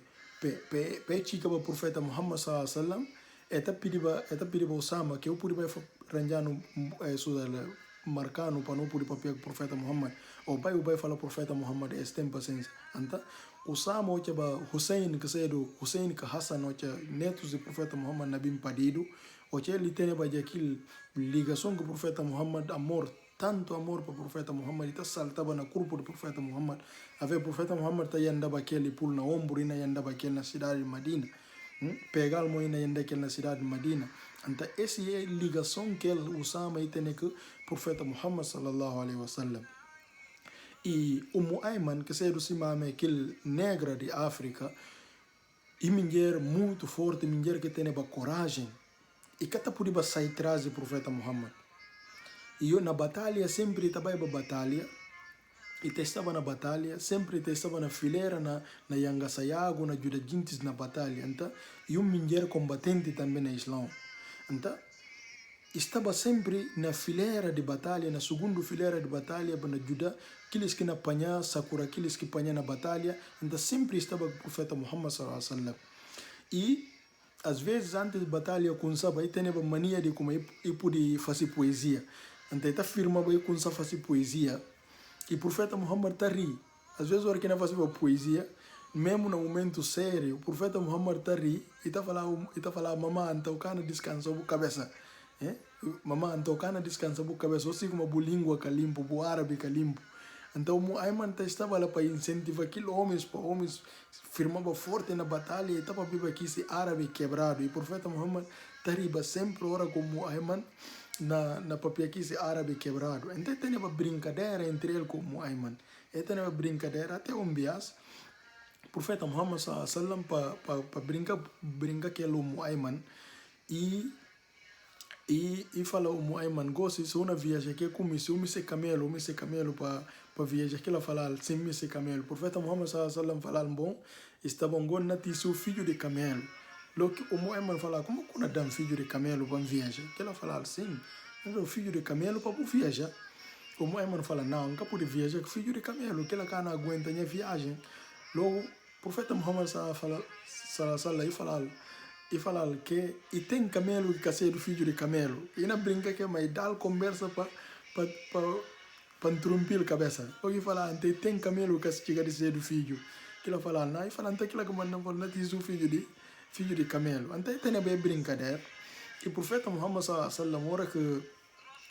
chica para o profeta Muhammad sallallahu alaihi wasallam, está pedindo Osama que eu pude arranjar marcando para não poder papel o profeta Muhammad, ou vai falar o profeta Muhammad, tem paciência. Então, Osama o Hussein que seja do Hussein que Hassan o netos do profeta Muhammad nabim padido, o ele tem aquela ligação com o profeta Muhammad, amor, tanto amor para o profeta Muhammad, está saltava na corpo do profeta Muhammad. Havia o profeta Muhammad está andava aquele pulo na ombro e andava aquele na cidade de Madina. Pegar o ainda andava aquele na cidade de Madina. Então, essa é a ligação que ele Osama tem com o profeta Muhammad sallallahu alaihi wasallam. E o Muayman, que seja do Simame, aquele negra de África, e mulher muito forte, mulher que tem coragem, e que está por sair atrás do profeta Muhammad. E eu na batalha sempre estava na batalha, e estava na batalha, sempre estava na fileira, na Yangasayago, na Judajintes na batalha. Então, e uma mulher combatente também na Islã. Então, estava sempre na fileira de batalha, na segunda fileira de batalha, na Judá, aqueles que apanham Sakura, aqueles que apanham na batalha. Então, sempre estava com o profeta Muhammad sallallahu alaihi wasallam. E às vezes, antes da batalha, com Saba, ele tinha a mania de como ele podia fazer poesia. Então, ele afirmava que com Saba fazer poesia. E o profeta Muhammad está ri. Às vezes, hora que ele fazia poesia, mesmo no momento sério, o profeta Muhammad está ri e está falando, mamãe, então, cana descansa a cabeça. Mamãe, então, cana descansa a cabeça. Ou seja, uma língua que limpo, o árabe que limpo. Então, o Ayman estava lá para incentivar aqueles homens firmava forte na batalha e estava vivo aqui esse árabe quebrado. E o profeta Muhammad tariba sempre ora como Ayman na papel aqui esse árabe quebrado. Então, tem uma brincadeira entre ele com o Ayman. E tem uma brincadeira até bias. O profeta Muhammad sallallahu alaihi wasallam para brincar que ele o Ayman e fala o Muayman gosta se uma viagem que como se camelo para viajar que ela fala sem me se camelo. O profeta Muhammad sallallahu alaihi wasallam fala bom estava um gol nati seu filho de camelo. Logo o Muayman fala como quando dá filho de camelo para viajar que ela fala assim o filho de camelo para viajar. O Muayman fala não nunca pode viajar com filho de camelo que ela não aguenta a viagem. Logo o profeta Muhammad sallallahu alaihi wasallam e falar que e tem camelo que é do filho de camelo e na brinca que mas dá conversa para interromper a cabeça ou falar tem camelo que chega de ser do filho que ela fala não e fala que ela que manda não diz o filho de camelo então tem bem brincadeira e o profeta Muhammad sallallahu alaihi wasallam ora que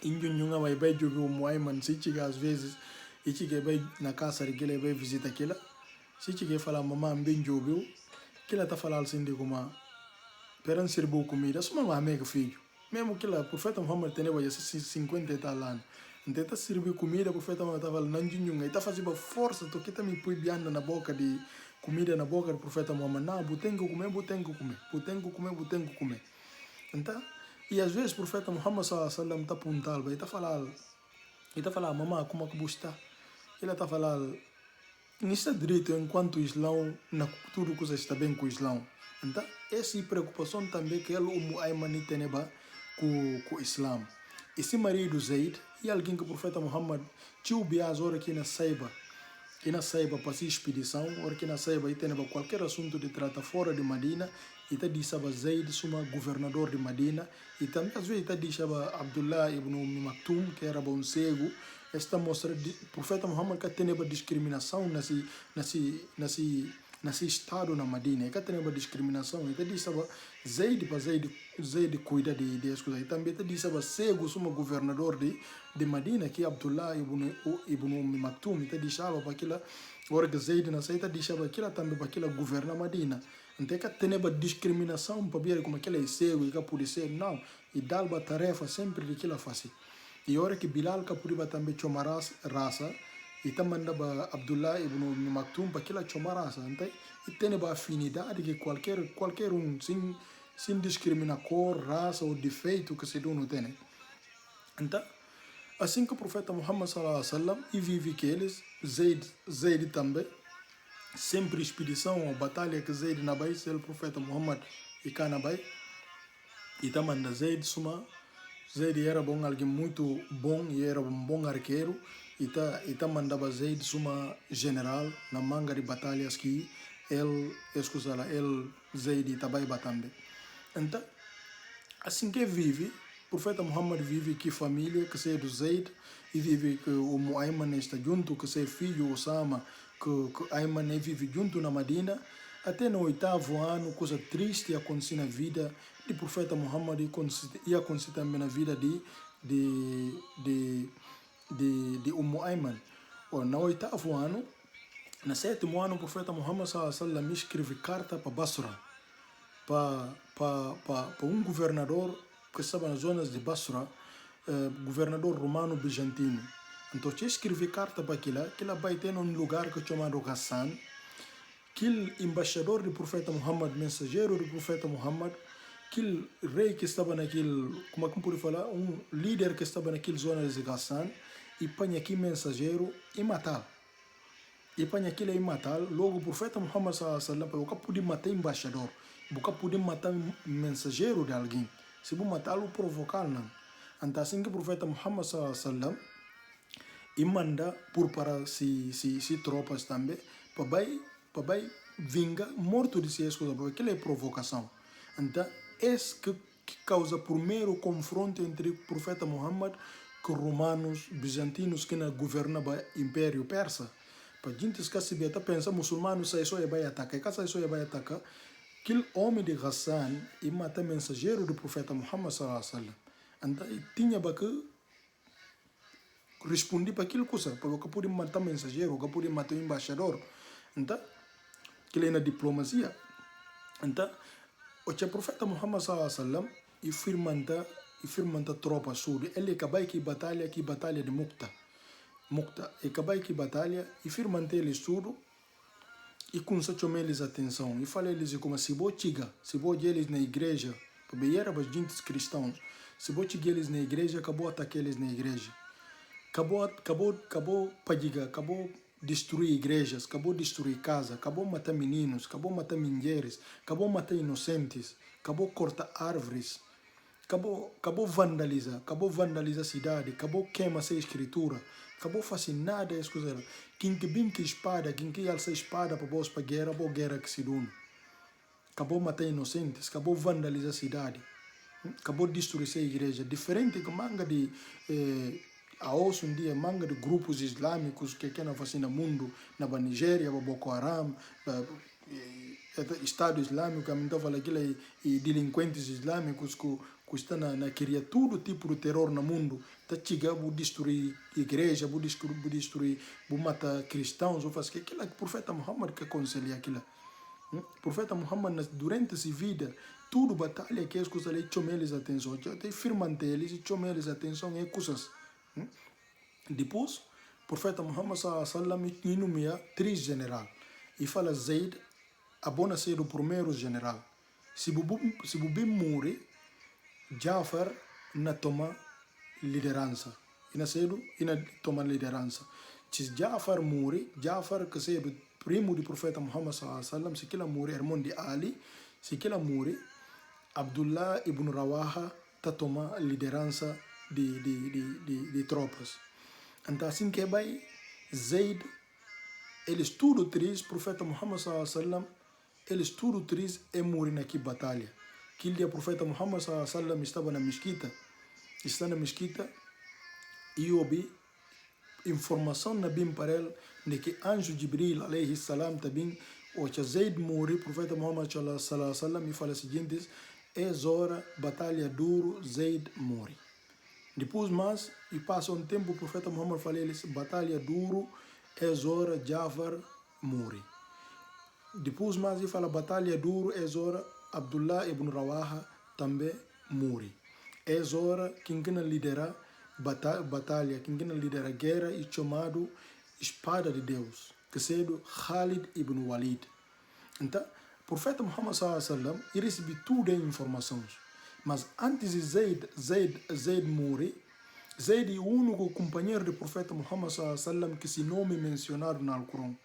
injunhunga vai jogar o Muayman se chega às vezes e chega vai na casa de que ele vai visitar aquela se chega fala mamãe bem jogou que ela tá falando assim de como para servir comida, só uma amiga filho. Mesmo que o profeta Muhammad tenha 50 e tal anos. Então, está servir comida, o profeta Muhammad estava não tinha, está fazendo força, tu que está me põe na boca de comida na boca do profeta Muhammad. Não, tem que comer. Então, e às vezes o profeta Muhammad sallallahu alaihi wasallam está apontando, ele está falando, mamãe, como é que você está? Ele está falando, não está direito enquanto o Islão, tudo que está bem com o Islão. Então, essa preocupação também que ele, o Muayman, tem com o Islã. Esse marido Zaid e alguém que o profeta Muhammad tinha bias hora que na saiba para essa expedição, hora que na saiba e tem qualquer assunto de trata fora de Madina, e está dizendo Zaid, suma governador de Madina, e também às vezes está dizendo Abdullah ibn Maktum, que era bom cego, esta mostra o profeta Muhammad que tem discriminação nesse estado na Madina, que tem uma discriminação, e disse Zaid para Zaid cuida de as coisas, e também disse cego, suma governador de Madina, que é Abdullah ibn Maktum, e disse para aquela hora que Zaid nasceu, disse para aquela também para aquela governa Madina. Não que tem discriminação para ver como aquele é cego e que pode ser, não. E dá a tarefa sempre de que ela faz. E a hora que Bilal que pode também chamar raça, e também mandava Abdullah ibn Maktoum para que ela chamar raça. Então, e tem uma afinidade que qualquer sem discriminar cor, raça ou defeito que se não tem. Então, assim que o profeta Muhammad sallallahu alaihi wasallam e vive que eles, Zaid também, sempre expedição ou batalha que Zaid na Bai, se o profeta Muhammad e cá na Bai, e também da Zaid suma, Zaid era bom, alguém muito bom e era um bom arqueiro, e também mandava Zaid suma general na manga de batalhas que ele Zaid também batendo. Então, assim que vive, o profeta Muhammad vive que família, que seja do Zaid, e vive que o Ayman está junto, que seja filho Osama, que Ayman vive junto na Madina, até no 8º ano, coisa triste aconteceu na vida do profeta Muhammad e aconteceu também na vida de Ayman. No 8º ano, no 7º ano, o profeta Muhammad sallallahu alaihi wasallam escreve carta para Basra, para governador que estava nas zonas de Basra, governador romano bizantino. Então, eu escrevi carta para aquilo vai ter um lugar que é chamado Ghassan, aquele embaixador do profeta Muhammad, mensageiro do profeta Muhammad, aquele rei que estava naquele, como é que pode falar, líder que estava naquele zona de Ghassan, e põe aqui mensageiro e matar. E põe aquilo e matar, logo o profeta Muhammad sallallahu alaihi wasallam, nunca podia matar embaixador, nunca podia matar mensageiro de alguém. Se você matá-lo, provocar não. Então assim que o profeta Muhammad sallallahu alaihi wasallam e manda para si tropas também, para vingar morto de si escusa, porque aquilo é provocação. Então, esse que causa o primeiro confronto entre o profeta Muhammad com romanos, bizantinos que governavam o Império Persa. Para a gente esquecer, até pensa, muçulmanos sai só e vai atacar, e sai só e vai atacar, aquele homem de Ghassan e mata mensageiro do profeta Muhammad sallallahu alaihi wasallam. Então, tinha que responder para aquilo coisa, porque podia matar mensageiro, que podia matar embaixador. Então, aquilo é na diplomacia. Então, o profeta Muhammad sallallahu alaihi wasallam e firmanta tropa sul, ele acabou que batalha de Mukta, e acabou que batalha e firmanta ele tudo e começou a chamar eles atenção e fala eles como se vou eles na igreja, porque era para gente cristãos, se vou eles na igreja, acabou atacar eles na igreja. Acabou padiga, acabou destruir igrejas, acabou destruir casa, acabou matar meninos, acabou matar mulheres, acabou matar inocentes, acabou cortar árvores, acabou vandalizar a cidade, acabou queimar essa escritura, acabou fazer nada as coisas. Quem que bem que espada, quem que alça espada para vós para guerra que se dune. Acabou matar inocentes, acabou vandalizar a cidade, acabou destruir essa igreja, diferente que manga de há hoje um dia manga de grupos islâmicos que querem fazer no mundo, na Nigéria, Boko Haram, Estado Islâmico, a gente fala aquilo e delinquentes islâmicos que estão na queria todo tipo de terror no mundo, tá chegando vou destruir igreja, vou destruir, vou matar cristãos, vou fazer aquilo que o profeta Muhammad que aconselha aquilo. O profeta Muhammad durante sua vida tudo batalha que as coisas ali chamam eles atenção, até firmante eles e chamam eles atenção em coisas. Depois, o profeta Muhammad sallallahu alaihi wasallam nomeia 3 generais e fala Zaid abona ser o primeiro general. Se Bubi morre, Jafar na toma liderança. E na toma liderança. Se Jafar morre, Jafar que seja o primo do profeta Muhammad sallallahu alaihi wasallam, se ele morre, irmão de Ali, se ele morre, Abdullah ibn Rawaha tá toma liderança de tropas. Então assim que vai Zaid, eles tudo três, profeta Muhammad sallallahu alaihi wasallam, eles tudo três e morrem naquela batalha. Aquele dia o profeta Muhammad sallallahu alaihi wasallam estava na mesquita, e ouvi informação na bim para ele de que anjo Jibril alaihi salam também o que Zaid morre, profeta Muhammad sallallahu alaihi wasallam me fala o seguinte: é hora batalha duro, Zaid morre. Depois mais, e passa um tempo, o profeta Muhammad fala eles, batalha duro, é hora Jafar morre. depois mais fala batalha duro é hora Abdullah ibn Rawaha também morre. É hora quem lidera batalha, quem lidera guerra e chamado espada de Deus, que seja Khalid ibn Walid. Então, o profeta Muhammad sallallahu ele recebeu todas as informações. Mas antes de Zaid morrer, Zaid é o único companheiro do profeta Muhammad sallallahu que se nome mencionado no Alcorão.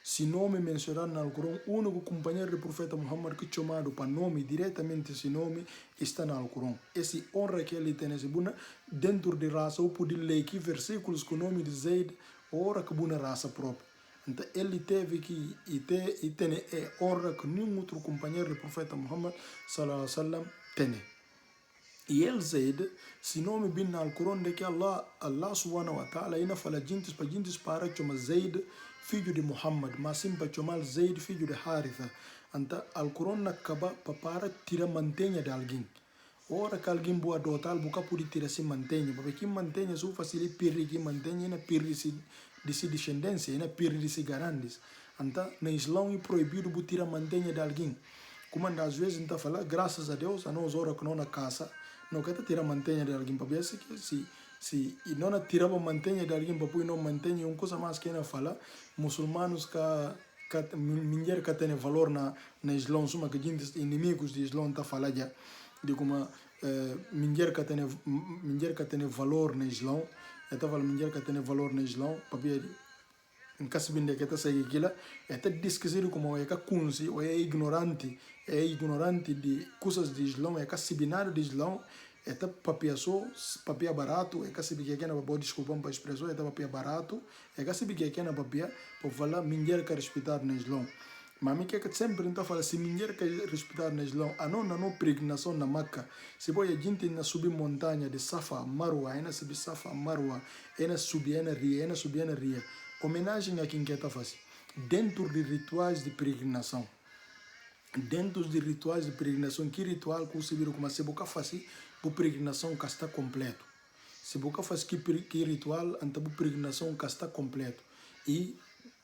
Se nome mencionado no Alcorão, o único companheiro do profeta Muhammad que chamado para nome, diretamente esse nome, está no Alcorão. Esse honra que ele tem, esse buna, dentro de raça, ou poder ler aqui versículos com o nome de Zaid, ora que buna raça própria. Então ele teve que e tem honra que nenhum outro companheiro do profeta Muhammad sallallahu alaihi wasallam tem. E ele Zaid, se nome bem no Alcorão de que Allah subhanahu wa ta'ala ainda fala gente para chamar Zaid filho de Muhammad, mas sim para chamar Zaid filho de Haritha. Então Alcorão não acaba para tirar mantenha de alguém. Ora que alguém boa adotar, boca pode tirar se mantenha, porque quem mantenha só facilita perder que mantenha, não perde de se descendência, não perde de se garantes. Então no Islã é proibido tirar mantenha de alguém. Como às vezes então fala, graças a Deus, a nós ora que não na casa, não quer tirar mantenha de alguém, para ver se não tirava mantenha de alguém, para pôr não mantenha, uma coisa mais que não fala, muçulmanos que mulher que tem valor na Islã, suma que gente inimigos de Islã tá falando já, de como mulher que tem valor na Islã, então fala mulher que tem valor na Islã, para ver em caso de que está seguindo aquilo, é desquecido como é que conhece ou é ignorante de coisas de Islã, é que sibinado de Islã, é papel barato, é que se bique na babá, desculpa para a expressão, é papel barato, é que se bique na babá, para falar mulher que é respeitada na Islã. Mas me que sempre então fala se mulher que é respeitada na Islã, a não pregnação na Meca, se boia gente na subir montanha de Safa, Marwa, na subir Safa, Marwa, na subir na ria, homenagem a quem quer tá fazendo dentro de rituais de peregrinação. Dentro de rituais de peregrinação, que ritual que você vira como se boca faz a peregrinação que está completo. Se boca faz que ritual, então a peregrinação que está completo. E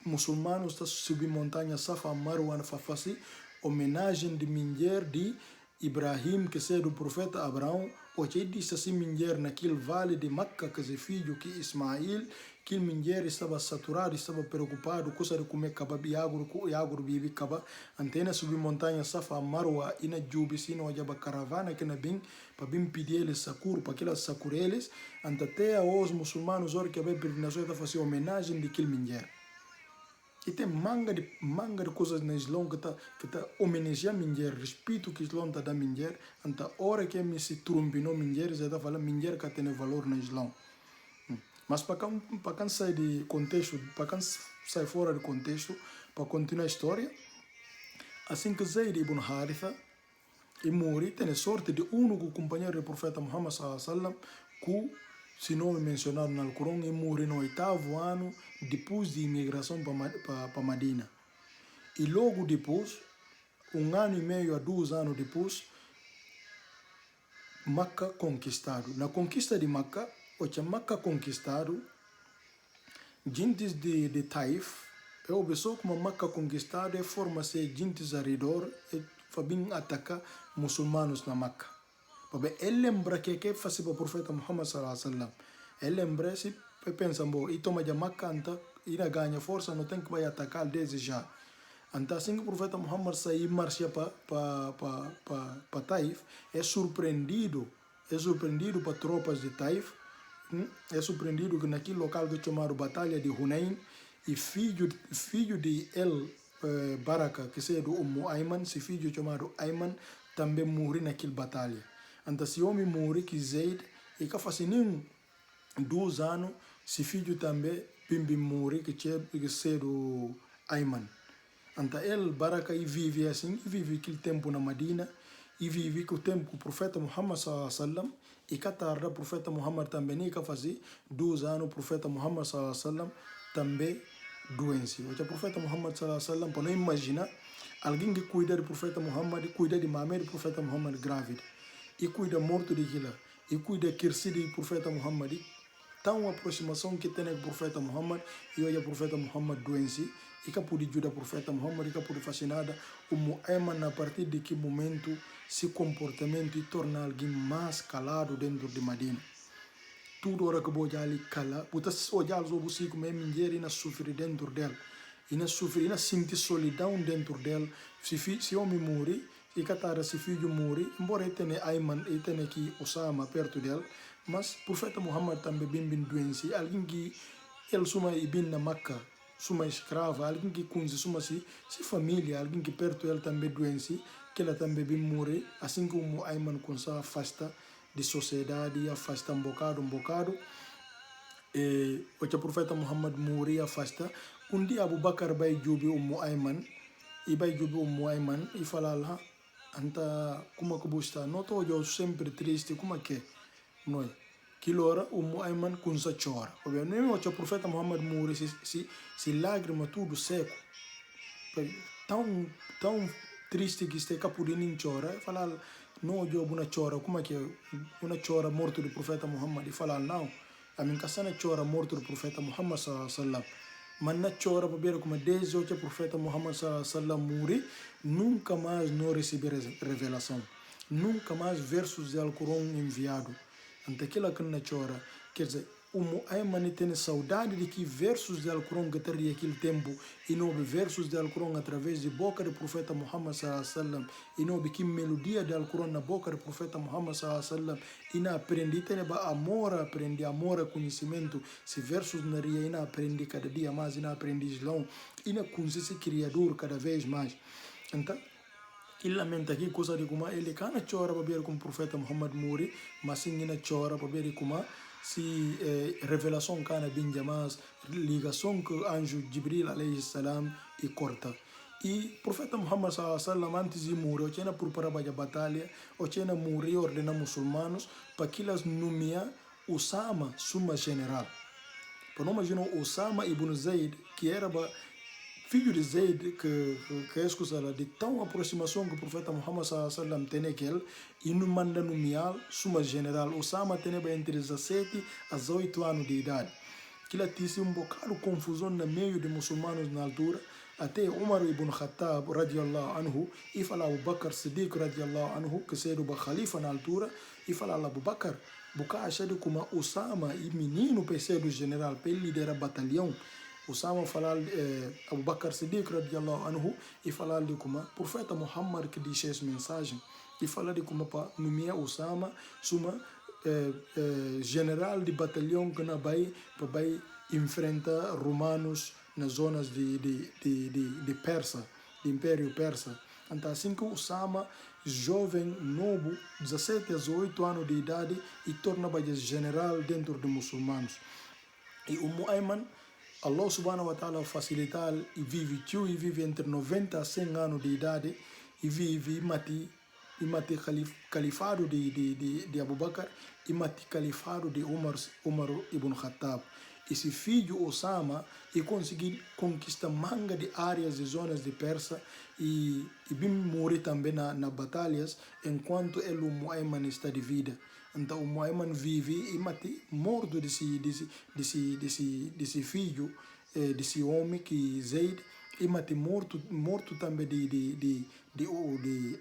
muçulmanos estão subir montanha Safa Marwa faz homenagem de mulher de Ibrahim, que é do profeta Abraão, ou que disse assim mulher naquele vale de Meca, que é filho que Ismael, que mulher estava saturado, estava preocupado, coisa de comer kebab e agro bibi kebab, antena subir montanha Safa Marwa e na Jubi, se não há caravana que na bem para bem pedir eles sacur, para aquelas sacureles, até os muçulmanos hora que a peregrinação está fazendo homenagem de aquele mulher. E tem manga de coisas na Islã que tá homenageando a mulher, respeito que o Islã está dando a mulher, então hora que me se trumbinou mulher, já está falando mulher que tem valor na Islã. Mas para quem sai de contexto, para quem sai fora do contexto, para continuar a história, assim que Zaid ibn Haritha e morre, tem a sorte de único companheiro do profeta Muhammad sallallahu alaihi wasallam, que se nome mencionado no Alcorão, e morre no 8º ano depois de imigração para Medina. E logo depois, 1 ano e meio a 2 anos depois, Meca conquistado. Na conquista de Meca, Meca conquistado, gentes de Taif, eu pessoa como Meca conquistado, é forma-se gentes ao redor, e fazem atacar muçulmanos na Meca. Porque ele lembra que fazia para o profeta Muhammad sallallahu alaihi wasallam. Ele lembra se pensa, bom, e toma de Meca, então, e ganha força, não tem que vai atacar desde já. Então, assim que o profeta Muhammad saiu e marcha para Taif, é surpreendido para tropas de Taif, é surpreendido que naquele local que chamaram Batalha de Hunain, e filho de Baraka, que é do Ayman, esse filho chamado Ayman, também morreu naquela batalha. Então, se homem morre, que Zaid, e que faz nem 2 anos, esse filho também morre, que é do Ayman. Então, ele, Baraka, vive assim, vive aquele tempo na Medina, e vive que o tempo que o profeta Muhammad sallallahu alaihi wasallam, e que tarde o profeta Muhammad também, e que faz 2 anos, o profeta Muhammad sallallahu alaihi wasallam também doente. O profeta Muhammad sallallahu alaihi wasallam, para não imaginar, alguém que cuida do profeta Muhammad, cuida de mamãe do profeta Muhammad grávida, e cuida morto de Gila, e cuida kirsi do profeta Muhammad, tão aproximação que tem com o profeta Muhammad, e hoje o profeta Muhammad doente, e pude ajudar o profeta Muhammad, e pude fazer nada. Ayman, a partir de que momento, se comportamento e torna alguém mais calado dentro de Madina. Tudo hora que você ali cala, você olhar os obus como é mulher e sofrer dentro dela. E sofrer, e sentir solidão dentro dela. Se homem morre, e catara se filho morre, embora ele tenha Ayman, ele tenha aqui Osama perto dela, mas o profeta Muhammad também bem doente, alguém que ele suma e bem na Maca, suma escrava, alguém que conhece suma se família, alguém que perto dela também doente, que ela também bem morre, assim como Ayman começa afasta de sociedade, afasta um bocado, e o profeta Muhammad morre e afasta. Dia Abu Bakar vai jubi Ayman, e vai jubi Ayman, e fala lá, anta como que busta, não tô eu sempre triste, como que não Kilora Ayman kunsa chora. Nem o profeta Muhammad morre se lágrima tudo seco. Tão triste que está capudinho chora. Fala não eu uma chora, como que uma chora morto do profeta Muhammad. E fala não, a minha casa chora morto do profeta Muhammad sallallahu. Mas na chora para ver como desde o profeta Muhammad sallallahu morre, nunca mais não receber revelação, nunca mais versos do Alcorão enviado. Ante aquela que não chora, quer dizer, Ayman tem saudade de que versos do Alcorão que teria aquele tempo, e não versos do Alcorão através de boca do profeta Muhammad sallallahu, e não que melodia do Alcorão na boca do profeta Muhammad sallallahu, e não aprendi, tem amor conhecimento, se versos na ria, e não aprendi cada dia mais, e não aprendi islão, e não conhece criador cada vez mais. Então, ele lamenta aqui coisa de como ele cana chora para ver como o profeta Muhammad morre, mas sim ele chora para ver como se revelação cana bem jamais, ligação que o anjo Jibril alayhi salam e corta. E o profeta Muhammad sallallahu antes de morrer, o tinha preparado para a batalha, o tinha morrer e ordenar muçulmanos para que eles nomear Osama suma general. Para não imaginar Osama ibn Zayd, que era filho de Zayd, que é escusada de tão aproximação que o profeta Muhammad sallallahu tem aquele, e não manda nomear suma general. Osama tem entre 17 a 18 anos de idade. Aquilo tinha um bocado de confusão no meio de muçulmanos na altura, até Umar ibn Khattab radiallahu anhu, e fala Abu Bakr Siddiq radiallahu anhu, que seria o khalifa na altura, e fala Abu Bakr, boca achado como Osama e menino para ser do general, para ele liderar batalhão. Osama falar Abu Bakr Siddiq radiallahu anhu e falar de como profeta Muhammad que disse essa mensagem e falar de como para nomear Osama suma general de batalhão que vai enfrentar romanos nas zonas de Persa, de Império Persa. Então assim que Osama, jovem, novo, 17 a 18 anos de idade e torna-se general dentro de muçulmanos. E Ayman, Allah subhanahu wa ta'ala facilitar e vive entre 90 a 100 anos de idade e vive e mate califado de Abu Bakr e mate califado de Umar ibn Khattab. Esse filho Osama e conseguir conquistar manga de áreas e zonas de Persa e bem morrer também nas batalhas enquanto ele Ayman está de vida. Então o Ayman vive e mate morto desse filho, desse homem que Zayd, e mate morto também de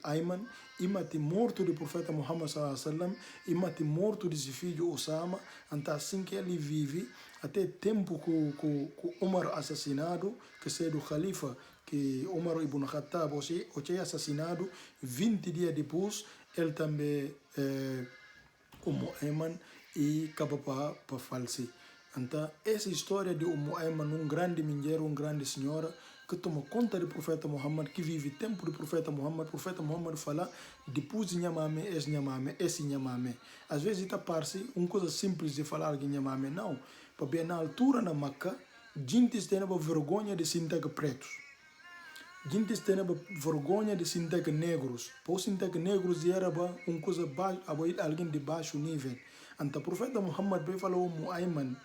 Ayman, e mate morto do profeta Muhammad sallallahu, e mate morto desse filho Osama. Então assim que ele vive até tempo que Umar assassinado, que seja do Khalifa, que Umar ibn Khattab, ou seja, assassinado, 20 dias depois, ele também Ayman e acaba para falecer. Então, essa história de Ayman, um grande mulher, uma grande senhora, que toma conta do profeta Muhammad, que vive tempo do profeta Muhammad. O profeta Muhammad fala, depois de Nhamamme, esse Nhamamme. Às vezes está parece uma coisa simples de falar de Nhamamme, não. Porque na altura na Meca, gente tem vergonha de sentar pretos. Gente tem vergonha de sentar negros. Por sentar negros era uma coisa baixa, alguém de baixo nível. Então o profeta Muhammad veio falar Ayman,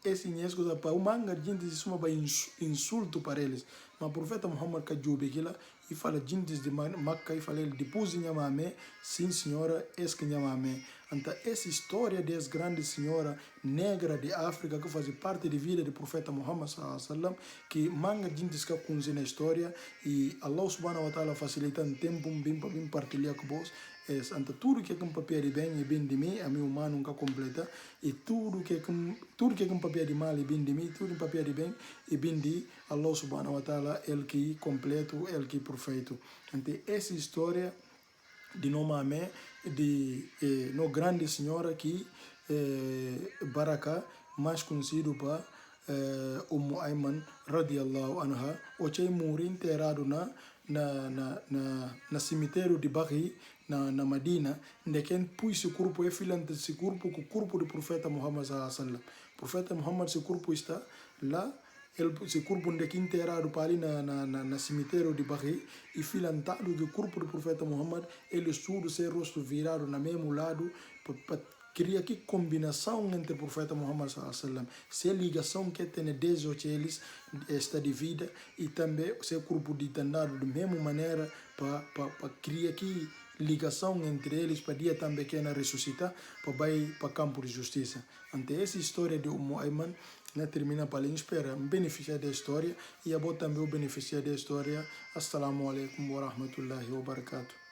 esse é coisa para o manga gente se chama insulto para eles. Mas o profeta Muhammad que aquilo e fala gente de Maca e fala depois de Nhamamme, sim senhora, esse que Nhamamme. Então, essa história dessa grande senhora negra de África que faz parte da vida do profeta Muhammad sallallahu alaihi wasallam, que manga gente que conhece na história e Allah subhanahu wa ta'ala facilitando tempo bem partilhar com vós. Então, tudo que é um papel de bem é bem de mim, a meu humano nunca completa, e tudo que é um papel de mal é bem de mim, tudo um papel de bem é bem de Allah subhanahu wa ta'ala, ele que é completo, ele que é perfeito. Então, essa história de nome de no grande senhora que Baraka, mais conhecido para Ayman radiallahu anha, o que morreu enterrado na cemitério de Baqi, na Medina, onde quem pôs seu corpo é filante esse corpo com o corpo do profeta Muhammad sallallahu alaihi wasallam. O profeta Muhammad, seu corpo está lá, esse corpo onde quem enterrado para ali na cemitério de Baqi, e filantado que o corpo do profeta Muhammad, ele estuda seu rosto virado no mesmo lado, para criar que combinação entre o profeta Muhammad sallallahu alaihi wasallam, se ligação que tem desde os eles esta de vida, e também seu corpo de andado da mesma maneira para criar que ligação entre eles para dia também que na ressuscitar para ir para campo de justiça. Ante essa história de Ayman, né, termina para ele espera beneficiar da história e a também o beneficiar da história. Assalamu alaikum wa rahmatullahi wa barakatuh.